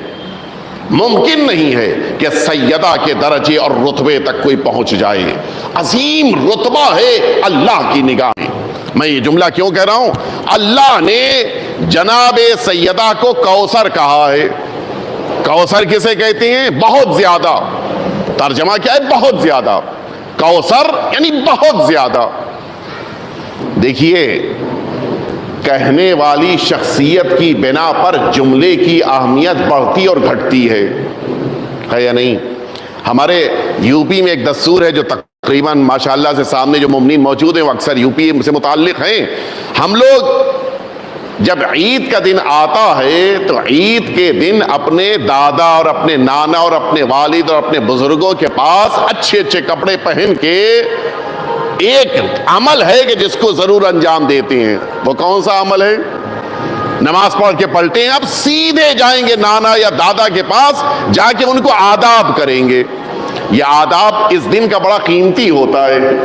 ممکن نہیں ہے کہ سیدہ کے درجے اور رتبے تک کوئی پہنچ جائے۔ عظیم رتبہ ہے اللہ کی نگاہ میں۔ میں یہ جملہ کیوں کہہ رہا ہوں؟ اللہ نے جناب سیدہ کو کوثر کہا ہے۔ کوثر کسے کہتے ہیں؟ بہت زیادہ۔ ترجمہ کیا ہے؟ بہت زیادہ۔ کوثر یعنی بہت زیادہ۔ دیکھیے، کہنے والی شخصیت کی بنا پر جملے کی اہمیت بڑھتی اور گھٹتی ہے یا نہیں؟ ہمارے یو پی میں ایک دستور ہے جو تقریباً ماشاءاللہ سے سامنے جو مومنین موجود ہیں وہ اکثر یو پی سے متعلق ہیں۔ ہم لوگ جب عید کا دن آتا ہے تو عید کے دن اپنے دادا اور اپنے نانا اور اپنے والد اور اپنے بزرگوں کے پاس اچھے اچھے کپڑے پہن کے ایک عمل ہے کہ جس کو ضرور انجام دیتے ہیں۔ وہ کون سا عمل ہے؟ نماز پڑھ کے پلٹے ہیں، اب سیدھے جائیں گے نانا یا دادا کے پاس، جا کے ان کو آداب کریں گے۔ یہ آداب اس دن کا بڑا قیمتی ہوتا ہے،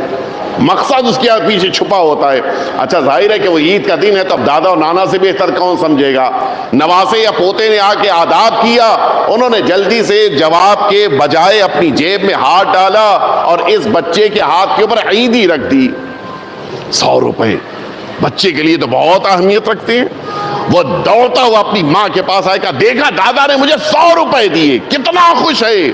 مقصد اس کے پیچھے چھپا ہوتا ہے۔ اچھا ظاہر ہے کہ وہ عید کا دن ہے تو اب دادا اور نانا سے بہتر کون سمجھے گا؟ نواسے یا پوتے نے آ کے آداب کیا، انہوں نے جلدی سے جواب کے بجائے اپنی جیب میں ہاتھ ڈالا اور اس بچے کے ہاتھ کے اوپر عیدی رکھ دی۔ 100 روپے بچے کے لیے تو بہت اہمیت رکھتے ہیں۔ وہ دوڑتا ہوا اپنی ماں کے پاس آئے، کہا دیکھا دادا نے مجھے 100 روپے دیے، کتنا خوش ہے۔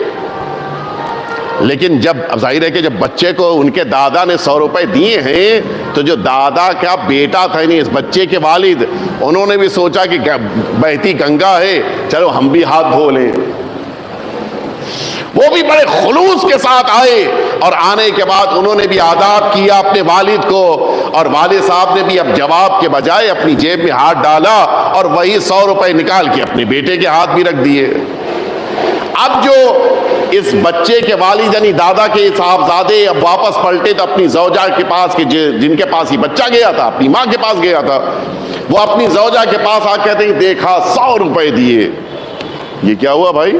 لیکن جب ظاہر ہے کہ جب بچے کو ان کے دادا نے 100 روپے دیے ہیں تو جو دادا کا بیٹا تھا یعنی اس بچے کے والد، انہوں نے بھی سوچا کہ بہتی گنگا ہے، چلو ہم بھی ہاتھ دھو لیں۔ وہ بھی بڑے خلوص کے ساتھ آئے اور آنے کے بعد انہوں نے بھی آداب کیا اپنے والد کو، اور والد صاحب نے بھی اب جواب کے بجائے اپنی جیب میں ہاتھ ڈالا اور وہی 100 روپے نکال کے اپنے بیٹے کے ہاتھ بھی رکھ دیے۔ اب جو اس بچے کے والد یعنی دادا کے صاحبزادے اب واپس پلٹے تو اپنی زوجہ کے پاس، کہ جن کے پاس ہی بچہ گیا تھا، اپنی ماں کے پاس گیا تھا، وہ اپنی زوجہ کے پاس آ کہتے ہیں دیکھا 100 روپے دیے۔ یہ کیا ہوا بھائی؟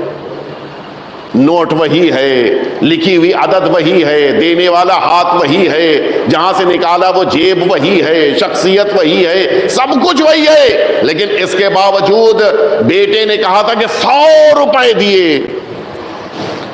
نوٹ وہی ہے، لکھی ہوئی عدد وہی ہے، دینے والا ہاتھ وہی ہے، جہاں سے نکالا وہ جیب وہی ہے، شخصیت وہی ہے، سب کچھ وہی ہے، لیکن اس کے باوجود بیٹے نے کہا تھا کہ 100 روپے دیے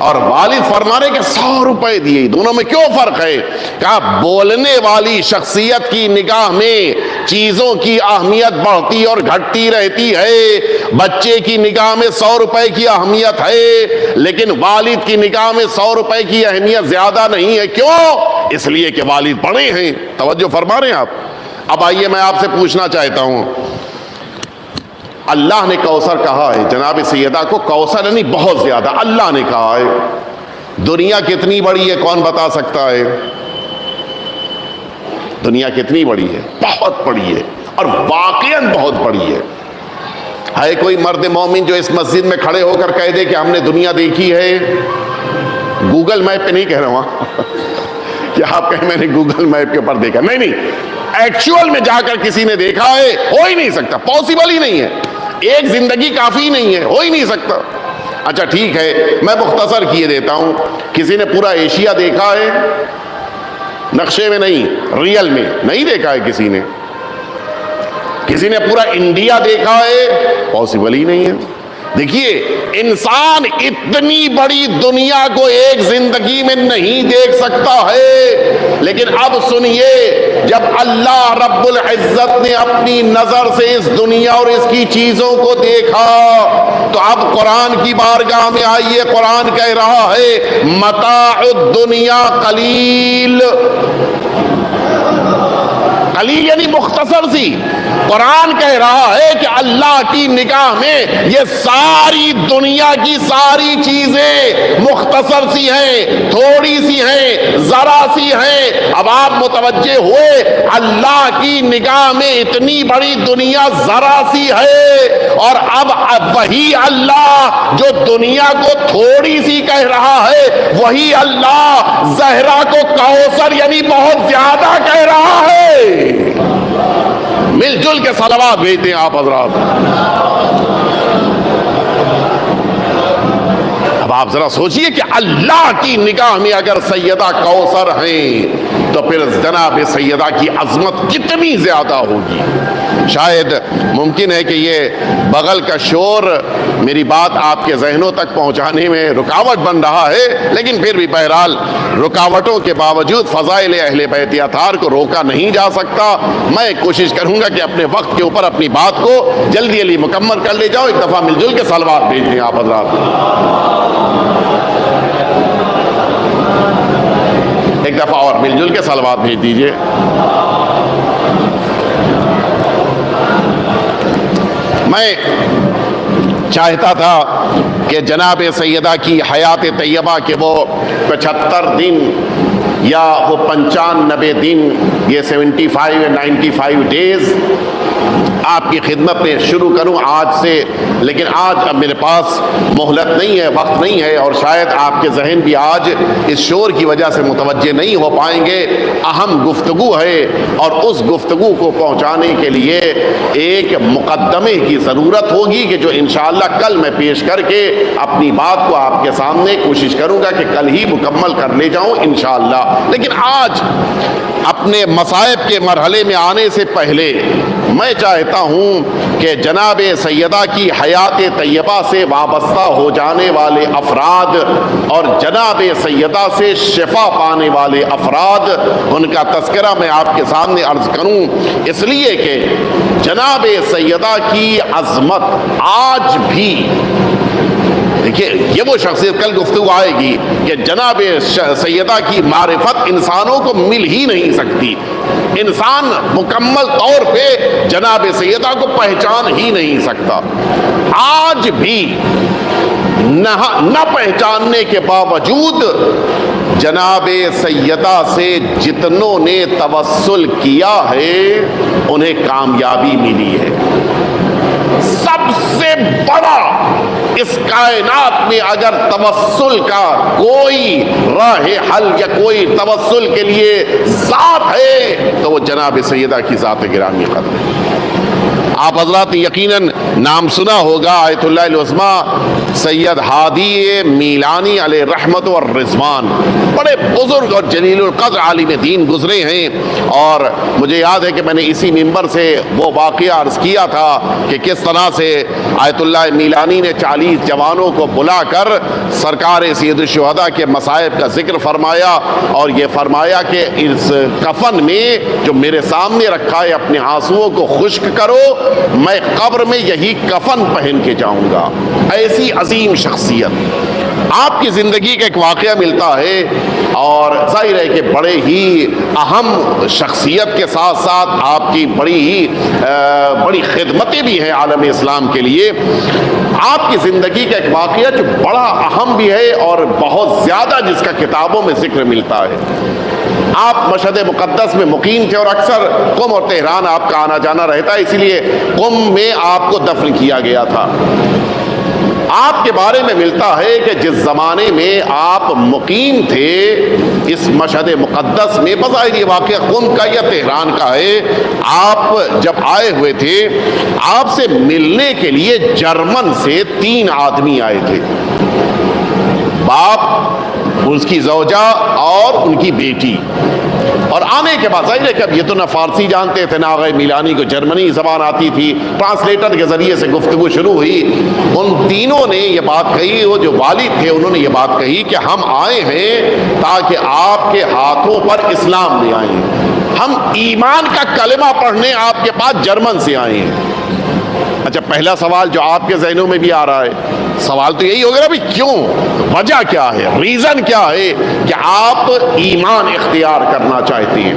اور والد فرما رہے کہ 100 روپے دیے۔ دونوں میں کیوں فرق ہے؟ کہا بولنے والی شخصیت کی نگاہ میں چیزوں کی اہمیت بڑھتی اور گھٹتی رہتی ہے۔ بچے کی نگاہ میں 100 روپے کی اہمیت ہے، لیکن والد کی نگاہ میں 100 روپے کی اہمیت زیادہ نہیں ہے۔ کیوں؟ اس لیے کہ والد بڑے ہیں۔ توجہ فرما رہے ہیں آپ؟ اب آئیے میں آپ سے پوچھنا چاہتا ہوں، اللہ نے کوثر کہا ہے، جناب سیدہ کو کوثر یعنی بہت زیادہ اللہ نے کہا ہے۔ دنیا کتنی بڑی ہے کون بتا سکتا ہے؟ دنیا کتنی بڑی ہے؟ بہت بڑی ہے، اور واقعاً بہت بڑی ہے۔ ہے کوئی مرد مومن جو اس مسجد میں کھڑے ہو کر کہہ دے کہ ہم نے دنیا دیکھی ہے؟ گوگل میپ پہ نہیں کہہ رہا ہوں کہ آپ کہیں میں نے گوگل میپ کے اوپر دیکھا، نہیں، ایکچوئل میں جا کر کسی نے دیکھا ہے؟ ہو ہی نہیں سکتا، پاسبل ہی نہیں ہے۔ ایک زندگی کافی نہیں ہے، ہو ہی نہیں سکتا۔ اچھا ٹھیک ہے، میں مختصر کیے دیتا ہوں۔ کسی نے پورا ایشیا دیکھا ہے؟ نقشے میں نہیں، ریئل میں نہیں دیکھا ہے کسی نے۔ کسی نے پورا انڈیا دیکھا ہے؟ پاسبل ہی نہیں ہے۔ دیکھیے، انسان اتنی بڑی دنیا کو ایک زندگی میں نہیں دیکھ سکتا ہے، لیکن اب سنیے، جب اللہ رب العزت نے اپنی نظر سے اس دنیا اور اس کی چیزوں کو دیکھا تو اب قرآن کی بارگاہ میں آئیے، قرآن کہہ رہا ہے متاع الدنیا قلیل۔ قلیل یعنی مختصر سی. قرآن کہہ رہا ہے کہ اللہ کی نگاہ میں یہ ساری دنیا کی ساری چیزیں مختصر سی ہیں, تھوڑی سی ہیں, ذرا سی ہیں. اب آپ متوجہ ہوئے اللہ کی نگاہ میں اتنی بڑی دنیا ذرا سی ہے, اور اب وہی اللہ جو دنیا کو تھوڑی سی کہہ رہا ہے, وہی اللہ زہرا کو کوثر یعنی بہت زیادہ کہہ رہا ہے. مل جل کے صلوات بھیجتے ہیں آپ حضرات. اب آپ ذرا سوچئے کہ اللہ کی نگاہ میں اگر سیدہ کوثر ہیں تو پھر جناب سیدہ کی عظمت کتنی زیادہ ہوگی. شاید ممکن ہے کہ یہ بغل کا شور میری بات آپ کے ذہنوں تک پہنچانے میں رکاوٹ بن رہا ہے, لیکن پھر بھی بہرحال رکاوٹوں کے باوجود فضائل اہل بیت اطہار کو روکا نہیں جا سکتا. میں کوشش کروں گا کہ اپنے وقت کے اوپر اپنی بات کو جلدی جلدی مکمل کر لے جاؤں. ایک دفعہ مل جل کے صلوات بھیج دیں آپ حضرات. ایک دفعہ اور مل جل کے صلوات بھیج دیجئے. میں چاہتا تھا کہ جناب سیدہ کی حیات طیبہ کے وہ 75 دن یا وہ 95 دن, یہ 75 95 ڈیز آپ کی خدمت میں شروع کروں آج سے. لیکن آج اب میرے پاس مہلت نہیں ہے, وقت نہیں ہے, اور شاید آپ کے ذہن بھی آج اس شور کی وجہ سے متوجہ نہیں ہو پائیں گے. اہم گفتگو ہے, اور اس گفتگو کو پہنچانے کے لیے ایک مقدمے کی ضرورت ہوگی کہ جو انشاءاللہ کل میں پیش کر کے اپنی بات کو آپ کے سامنے کوشش کروں گا کہ کل ہی مکمل کر لے جاؤں انشاءاللہ. لیکن آج اپنے مصائب کے مرحلے میں آنے سے پہلے میں چاہتا ہوں کہ جناب سیدہ کی حیات طیبہ سے وابستہ ہو جانے والے افراد اور جناب سیدہ سے شفا پانے والے افراد, ان کا تذکرہ میں آپ کے سامنے عرض کروں, اس لیے کہ جناب سیدہ کی عظمت آج بھی, دیکھیے یہ وہ شخصیت, کل گفتگو آئے گی کہ جناب سیدہ کی معرفت انسانوں کو مل ہی نہیں سکتی. انسان مکمل طور پہ جناب سیدہ کو پہچان ہی نہیں سکتا. آج بھی نہ پہچاننے کے باوجود جناب سیدہ سے جتنوں نے توسل کیا ہے انہیں کامیابی ملی ہے. سب سے بڑا اس کائنات میں اگر توسل کا کوئی راہ حل یا کوئی توسل کے لیے ذات ہے تو وہ جناب سیدہ کی ذات گرامی قدر ہے. آپ حضرات نے یقیناً نام سنا ہوگا آیت اللہ العظمی سید ہادی میلانی علیہ رحمت و رضوان, بڑے بزرگ اور جلیل القدر عالم دین گزرے ہیں. اور مجھے یاد ہے کہ میں نے اسی منبر سے وہ واقعہ عرض کیا تھا کہ کس طرح سے آیت اللہ میلانی نے 40 جوانوں کو بلا کر سرکار سید الشہداء کے مصائب کا ذکر فرمایا, اور یہ فرمایا کہ اس کفن میں جو میرے سامنے رکھا ہے اپنے آنسوؤں کو خشک کرو, میں قبر میں یہی کفن پہن کے جاؤں گا. ایسی عظیم شخصیت آپ کی زندگی کا ایک واقعہ ملتا ہے, اور ظاہر ہے کہ بڑے ہی اہم شخصیت کے ساتھ ساتھ آپ کی بڑی خدمتیں بھی ہیں عالم اسلام کے لیے. آپ کی زندگی کا ایک واقعہ جو بڑا اہم بھی ہے اور بہت زیادہ جس کا کتابوں میں ذکر ملتا ہے. آپ مشہد مقدس میں مقیم تھے اور اکثر قم اور تہران آپ کا آنا جانا رہتا ہے, اسی لیے قم میں آپ کو دفن کیا گیا تھا. آپ کے بارے میں ملتا ہے کہ جس زمانے میں آپ مقیم تھے اس مشہد مقدس میں, بظاہر یہ واقعہ قم کا یا تہران کا ہے, آپ جب آئے ہوئے تھے آپ سے ملنے کے لیے جرمن سے 3 آدمی آئے تھے, باپ, اس کی زوجہ اور ان کی بیٹی. اور آنے کے بعد ظاہر ہے کہ اب یہ تو نہ فارسی جانتے تھے, نہ آغا میلانی کو جرمنی زبان آتی تھی, ٹرانسلیٹر کے ذریعے سے گفتگو شروع ہوئی. ان تینوں نے یہ بات کہی, وہ جو والد تھے انہوں نے یہ بات کہی کہ ہم آئے ہیں تاکہ آپ کے ہاتھوں پر اسلام لے آئے ہیں, ہم ایمان کا کلمہ پڑھنے آپ کے پاس جرمن سے آئے ہیں. اچھا پہلا سوال جو آپ کے ذہنوں میں بھی آ رہا ہے، سوال تو یہی ہوگا نا بھائی کیوں، وجہ کیا ہے، ریزن کیا ہے کہ آپ ایمان اختیار کرنا چاہتے ہیں؟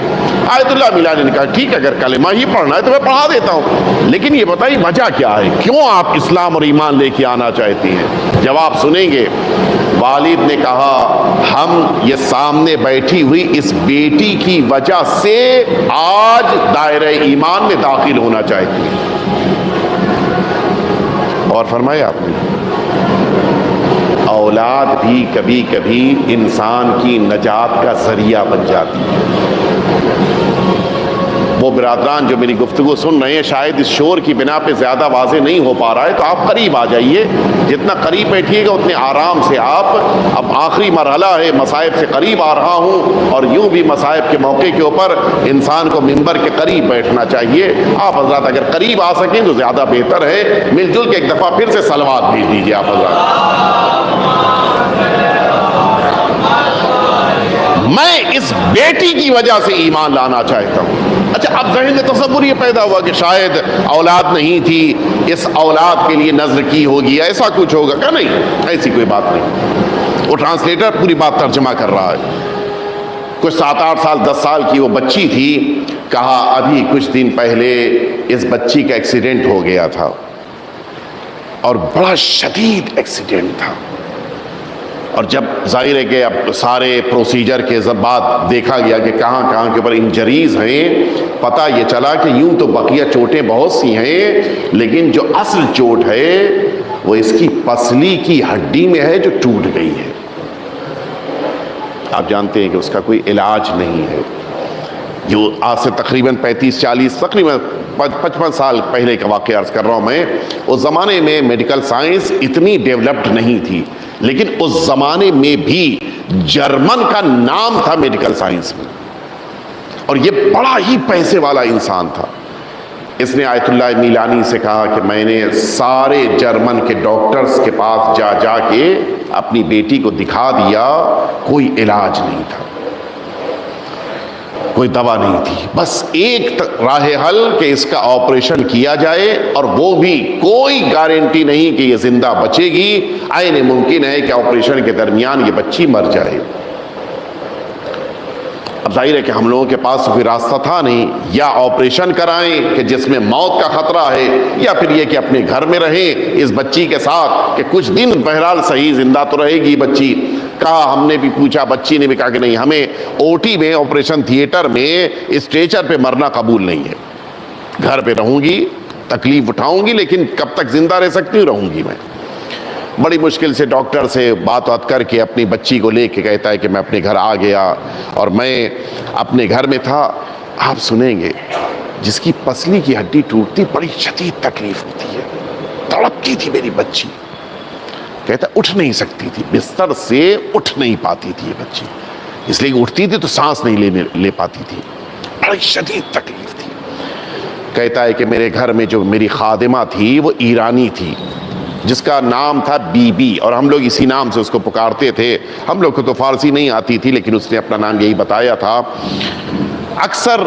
آیت اللہ میلانی نے کہا ٹھیک ہے اگر کلمہ ہی پڑھنا ہے تو میں پڑھا دیتا ہوں، لیکن یہ بتائیے وجہ کیا ہے، کیوں آپ اسلام اور ایمان لے کے آنا چاہتے ہیں؟ جواب سنیں گے۔ والد نے کہا ہم یہ سامنے بیٹھی ہوئی اس بیٹی کی وجہ سے آج دائرہ ایمان میں داخل ہونا چاہتی ہیں۔ اور فرمایا آپ نے اولاد بھی کبھی کبھی انسان کی نجات کا ذریعہ بن جاتی ہے۔ وہ برادران جو میری گفتگو سن رہے ہیں شاید اس شور کی بنا پہ زیادہ واضح نہیں ہو پا رہا ہے تو آپ قریب آ جائیے، جتنا قریب بیٹھیے گا اتنے آرام سے آپ، اب آخری مرحلہ ہے، مصائب سے قریب آ رہا ہوں اور یوں بھی مصائب کے موقع کے اوپر انسان کو منبر کے قریب بیٹھنا چاہیے۔ آپ حضرات اگر قریب آ سکیں تو زیادہ بہتر ہے، مل جل کے ایک دفعہ پھر سے صلوات بھیج دیجیے آپ حضرات۔ میں اس بیٹی کی وجہ سے ایمان لانا چاہتا ہوں۔ اچھا اب ذہن میں تصور یہ پیدا ہوا کہ شاید اولاد نہیں تھی، اس اولاد کے لیے نذر کی ہوگی، ایسا کچھ ہوگا کیا؟ نہیں، ایسی کوئی بات نہیں۔ وہ ٹرانسلیٹر پوری بات ترجمہ کر رہا ہے۔ کچھ 7-8 سال 10 سال کی وہ بچی تھی، کہا ابھی کچھ دن پہلے اس بچی کا ایکسیڈنٹ ہو گیا تھا اور بڑا شدید ایکسیڈنٹ تھا، اور جب ظاہر ہے کہ اب سارے پروسیجر کے بعد دیکھا گیا کہ کہاں کہاں کے اوپر انجریز ہیں، پتہ یہ چلا کہ یوں تو بقیہ چوٹیں بہت سی ہیں لیکن جو اصل چوٹ ہے وہ اس کی پسلی کی ہڈی میں ہے جو ٹوٹ گئی ہے۔ آپ جانتے ہیں کہ اس کا کوئی علاج نہیں ہے۔ جو آج سے تقریباً 35-40 تقریباً 55 سال پہلے کا واقعہ عرض کر رہا ہوں میں، اس زمانے میں میڈیکل سائنس اتنی ڈیولپڈ نہیں تھی، لیکن اس زمانے میں بھی جرمن کا نام تھا میڈیکل سائنس میں، اور یہ بڑا ہی پیسے والا انسان تھا۔ اس نے آیت اللہ میلانی سے کہا کہ میں نے سارے جرمن کے ڈاکٹرز کے پاس جا جا کے اپنی بیٹی کو دکھا دیا، کوئی علاج نہیں تھا، کوئی دوا نہیں تھی، بس ایک راہ حل کہ اس کا آپریشن کیا جائے، اور وہ بھی کوئی گارنٹی نہیں کہ یہ زندہ بچے گی، عین ممکن ہے کہ آپریشن کے درمیان یہ بچی مر جائے۔ اب ظاہر ہے کہ ہم لوگوں کے پاس کوئی راستہ تھا نہیں، یا آپریشن کرائیں کہ جس میں موت کا خطرہ ہے، یا پھر یہ کہ اپنے گھر میں رہیں اس بچی کے ساتھ کہ کچھ دن بہرحال صحیح زندہ تو رہے گی بچی۔ کہا ہم نے بھی پوچھا، بچی نے بھی کہا کہ نہیں، ہمیں او ٹی میں، آپریشن تھیٹر میں اسٹریچر پہ مرنا قبول نہیں ہے، گھر پہ رہوں گی، تکلیف اٹھاؤں گی لیکن کب تک زندہ رہ سکتی ہوں، رہوں گی میں۔ بڑی مشکل سے ڈاکٹر سے بات کر کے اپنی بچی کو لے کے کہتا ہے کہ میں اپنے گھر آ گیا، اور میں اپنے گھر میں تھا۔ آپ سنیں گے جس کی پسلی کی ہڈی ٹوٹتی بڑی شدید تکلیف ہوتی ہے، تڑپتی تھی میری بچی، کہتا اٹھ نہیں سکتی تھی، بستر سے اٹھ نہیں پاتی تھی یہ بچی، اس لیے اٹھتی تھی تو سانس نہیں لے پاتی تھی، بڑی شدید تکلیف تھی۔ کہتا ہے کہ میرے گھر میں جو میری خادمہ تھی وہ ایرانی تھی، جس کا نام تھا بی بی، اور ہم لوگ اسی نام سے اس کو پکارتے تھے۔ ہم لوگ کو تو فارسی نہیں آتی تھی لیکن اس نے اپنا نام یہی بتایا تھا۔ اکثر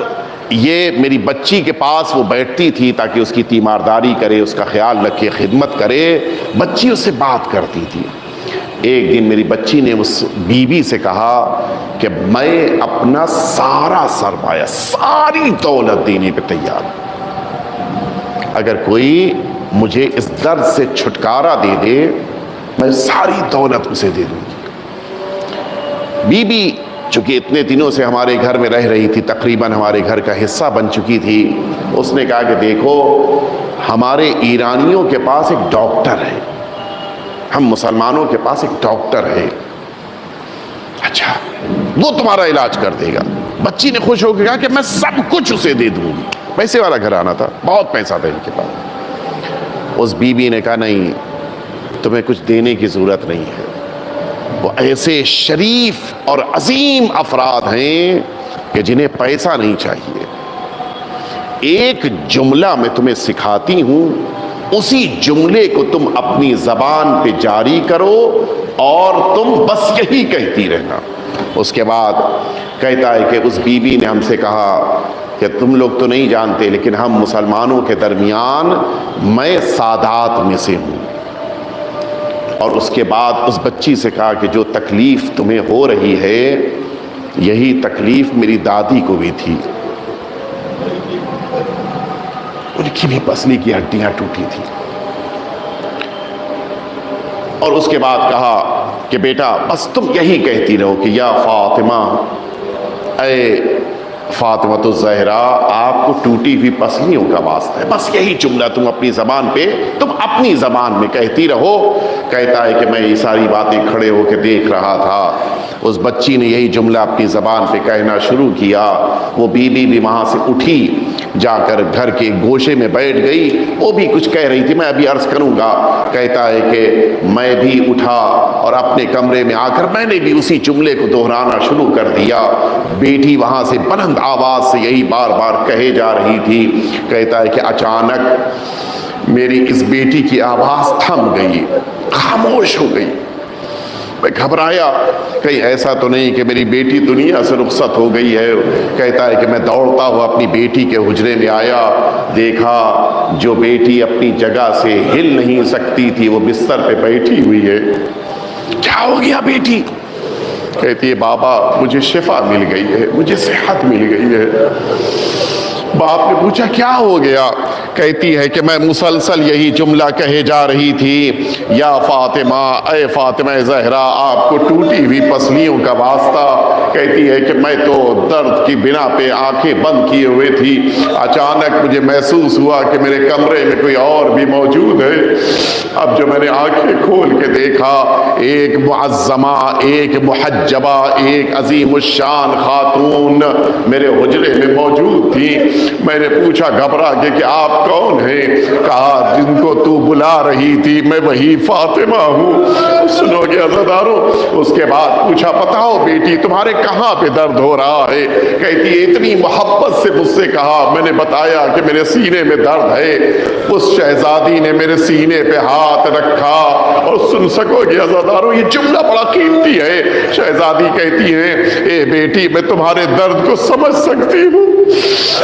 یہ میری بچی کے پاس وہ بیٹھتی تھی تاکہ اس کی تیمارداری کرے، اس کا خیال رکھے، خدمت کرے، بچی اس سے بات کرتی تھی۔ ایک دن میری بچی نے اس بی بی سے کہا کہ میں اپنا سارا سرمایہ، ساری دولت دینے پہ تیار ہوں، اگر کوئی مجھے اس درد سے چھٹکارا دے دے میں ساری دولت اسے دے دوں گی۔ بی بی چونکہ اتنے دنوں سے ہمارے گھر میں رہ رہی تھی، تقریباً ہمارے گھر کا حصہ بن چکی تھی، اس نے کہا کہ دیکھو ہمارے ایرانیوں کے پاس ایک ڈاکٹر ہے، ہم مسلمانوں کے پاس ایک ڈاکٹر ہے، اچھا وہ تمہارا علاج کر دے گا۔ بچی نے خوش ہو کے کہا کہ میں سب کچھ اسے دے دوں گی، پیسے والا گھرانہ تھا، بہت پیسہ تھا ان کے پاس۔ اس بی بی نے کہا نہیں، تمہیں کچھ دینے کی ضرورت نہیں ہے، وہ ایسے شریف اور عظیم افراد ہیں کہ جنہیں پیسہ نہیں چاہیے۔ ایک جملہ میں تمہیں سکھاتی ہوں، اسی جملے کو تم اپنی زبان پہ جاری کرو اور تم بس یہی کہتی رہنا۔ اس کے بعد کہتا ہے کہ اس بی بی نے ہم سے کہا کہ تم لوگ تو نہیں جانتے لیکن ہم مسلمانوں کے درمیان میں سادات میں سے ہوں. اور اس کے بعد اس بچی سے کہا کہ جو تکلیف تمہیں ہو رہی ہے یہی تکلیف میری دادی کو بھی تھی, ان کی بھی پسلی کی ہڈیاں ٹوٹی تھی. اور اس کے بعد کہا کہ بیٹا بس تم یہی کہتی رہو کہ یا فاطمہ, اے فاطمۃ الزہرا, آپ کو ٹوٹی ہوئی پسلیوں کا واسطہ ہے, بس یہی جملہ تم اپنی زبان پہ تم اپنی زبان میں کہتی رہو. کہتا ہے کہ میں یہ ساری باتیں کھڑے ہو کے دیکھ رہا تھا, اس بچی نے یہی جملہ اپنی زبان پہ کہنا شروع کیا. وہ بیوی بھی وہاں سے اٹھی, جا کر گھر کے گوشے میں بیٹھ گئی, وہ بھی کچھ کہہ رہی تھی, میں ابھی عرض کروں گا. کہتا ہے کہ میں بھی اٹھا اور اپنے کمرے میں آ کر میں نے بھی اسی جملے کو دہرانا شروع کر دیا. بیٹی وہاں سے بلند آواز سے یہی بار بار کہے جا رہی تھی. کہتا ہے کہ اچانک میری اس بیٹی کی آواز تھم گئی, خاموش ہو گئی. میں گھبرایا, کہیں ایسا تو نہیں کہ میری بیٹی دنیا سے رخصت ہو گئی ہے. کہتا ہے کہ میں دوڑتا ہوا اپنی بیٹی کے حجرے میں آیا, دیکھا جو بیٹی اپنی جگہ سے ہل نہیں سکتی تھی وہ بستر پہ بیٹھی ہوئی ہے. کیا ہو گیا بیٹی؟ کہتی ہے بابا مجھے شفا مل گئی ہے, مجھے صحت مل گئی ہے. باپ نے پوچھا کیا ہو گیا؟ کہتی ہے کہ میں مسلسل یہی جملہ کہے جا رہی تھی, یا فاطمہ, اے فاطمہ زہرا, آپ کو ٹوٹی ہوئی پسلیوں کا واسطہ. کہتی ہے کہ میں تو درد کی بنا پہ آنکھیں بند کیے ہوئے تھی, اچانک مجھے محسوس ہوا کہ میرے کمرے میں کوئی اور بھی موجود ہے. اب جو میں نے آنکھیں کھول کے دیکھا, ایک معظمہ, ایک محجبہ, ایک عظیم الشان خاتون میرے حجرے میں موجود تھی. میں نے پوچھا گھبرا کے کہ آپ کون ہیں؟ کہا جن کو تو بلا رہی تھی میں وہی فاطمہ ہوں. سنو گے عزیزانو, اس کے بعد پوچھا بتاؤ بیٹی تمہارے کہاں پہ درد ہو رہا ہے؟ کہتی ہے اتنی محبت سے مجھ سے کہا, میں نے بتایا کہ میرے سینے میں درد ہے. اس شہزادی نے میرے سینے پہ ہاتھ رکھا, اور سن سکو گے عزیزانو یہ جملہ بڑا قیمتی ہے. شہزادی کہتی ہے اے بیٹی میں تمہارے درد کو سمجھ سکتی ہوں,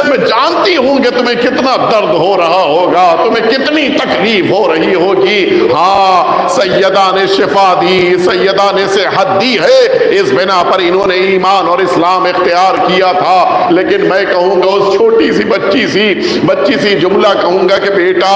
میں جانتی ہوں کہ تمہیں کتنا درد ہو رہا ہوگا, تمہیں کتنی تکلیف ہو رہی ہوگی. ہاں سیدہ نے شفا دی, سیدہ نے صحت دی ہے, اس بنا پر انہوں نے ایمان اور اسلام اختیار کیا تھا. لیکن میں کہوں گا اس چھوٹی سی بچی سی جملہ کہوں گا کہ بیٹا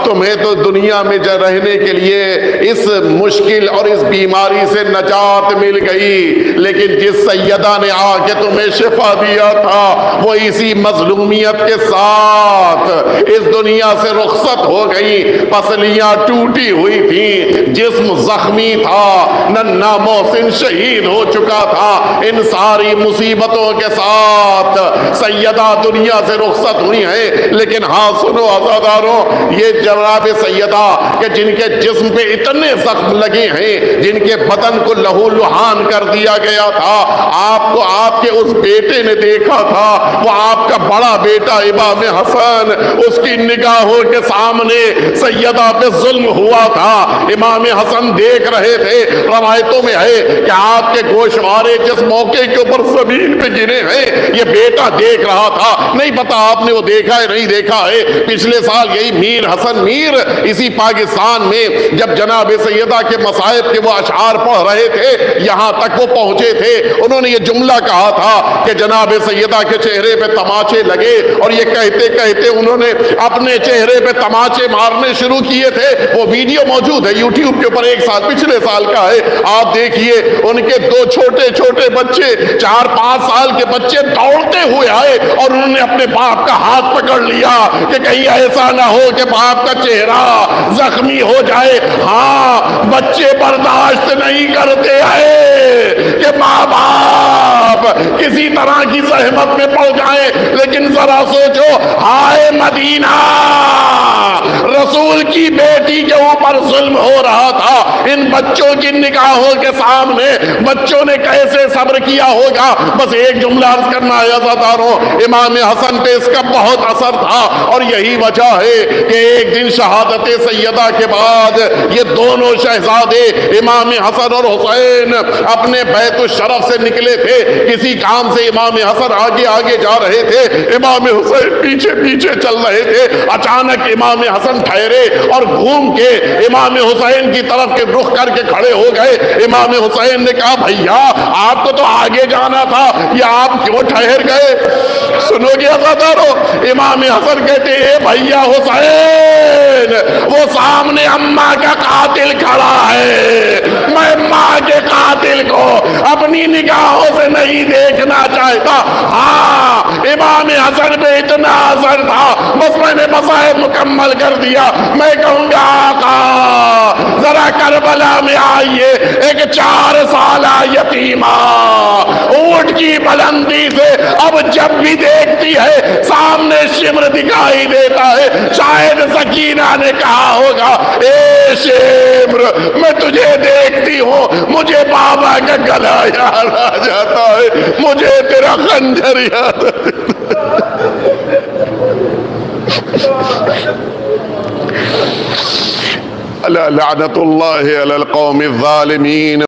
تمہیں تو دنیا میں رہنے کے لیے اس مشکل اور اس بیماری سے نجات مل گئی, لیکن جس سیدہ نے آ کے تمہیں شفا دیا تھا وہ اسی مظلومیت کے ساتھ اس دنیا سے رخصت ہو گئی. پسلیاں ٹوٹی ہوئی تھیں, جسم زخمی تھا, ننھا محسن شہید ہو چکا تھا. ان ساری مصیبتوں کے ساتھ سیدہ دنیا سے رخصت ہوئی ہیں. لیکن ہاں سنو عزاداروں, یہ جناب سیدہ کہ جن کے جسم پہ اتنے زخم لگے ہیں, جن کے بدن کو لہو لہان کر دیا گیا تھا, آپ کو آپ کے اس بیٹے نے دیکھا تھا, وہ آپ کا بڑا بیٹا امام حسن, اس کی نگاہوں کے سامنے سیدہ پہ ظلم ہوا تھا. امام حسن دیکھ رہے تھے, روایتوں میں ہے کہ آپ کے گوشوارے جس موقع کے اوپر زمین پہ گرے ہیں یہ بیٹا دیکھ رہا تھا. نہیں پتا آپ نے وہ دیکھا ہے نہیں دیکھا ہے. پچھلے سال یہی میر حسن میر اسی پاکستان میں جب جناب سیدہ کے مصائب کے وہ اشعار پڑھ رہے تھے, یہاں تک وہ پہنچے تھے, انہوں نے یہ جملہ کہا تھا کہ جناب سیدہ کے چہرے پہ تماچے لگے, اور یہ کہتے کہتے انہوں نے اپنے چہرے پہ تماچے مارنے شروع کیے تھے. وہ ویڈیو موجود ہے یوٹیوب کے اوپر, ایک سال پچھلے سال کا ہے, آپ دیکھیے. ان کے دو چھوٹے چھوٹے بچے 4-5 سال کے بچے دوڑتے ہوئے آئے اور انہوں نے اپنے باپ کا ہاتھ پکڑ لیا کہ کہیں ایسا نہ ہو کہ باپ کا چہرہ زخمی ہو جائے. ہاں بچے برداشت نہیں کرتے ہیں کہ ماں باپ کسی طرح کی زحمت میں پڑ جائیں. لیکن ذرا سوچو, ہائے مدینہ, رسول کی بیٹی کے اوپر ظلم ہو رہا تھا, ان بچوں کی نگاہوں کے سامنے بچوں نے کیسے صبر کیا ہوگا. بس ایک جملہ عرض کرنا ہے عزاداروں, امام حسن پہ اس کا بہت اثر تھا, اور یہی وجہ ہے کہ ایک دن شہادت سیدہ کے بعد یہ دونوں شہزادے امام حسن اور حسین اپنے بیت الشرف سے نکلے تھے, کسی شام سے امام حسن آگے آگے جا رہے تھے، امام حسین پیچھے پیچھے چل رہے تھے۔ اچانک امام حسن ٹھہرے اور گھوم کے امام حسین کی طرف کے رخ کر کے کھڑے ہو گئے۔ امام حسین نے کہا بھیا آپ کو تو آگے جانا تھا، یہ آپ کیوں ٹھہر گئے؟ سنو گے عزادارو، امام حسن کہتے اے بھیا حسین، وہ سامنے اماں کا قاتل کھڑا ہے، میں ماں کے قاتل کو اپنی نگاہوں سے نہیں دیکھنا چاہتا۔ ہاں امام حسن پہ اتنا اثر تھا، بس میں نے مصائب مکمل کر دیا۔ میں کہوں گا آقا ذرا کربلا میں آئیے، ایک 4 سالہ یتیمہ اونٹ کی بلندی سے اب جب بھی دیکھتی ہے سامنے شمر دکھائی دیتا ہے۔ شاید سکینہ نے کہا ہوگا اے شمر میں تجھے دیکھتی ہوں مجھے بابا کا گلا یاد آ جاتا ہے، مجھے تیرا خنجر یاد آ جاتا ہے۔ لعنت اللہ علی القوم الظالمین۔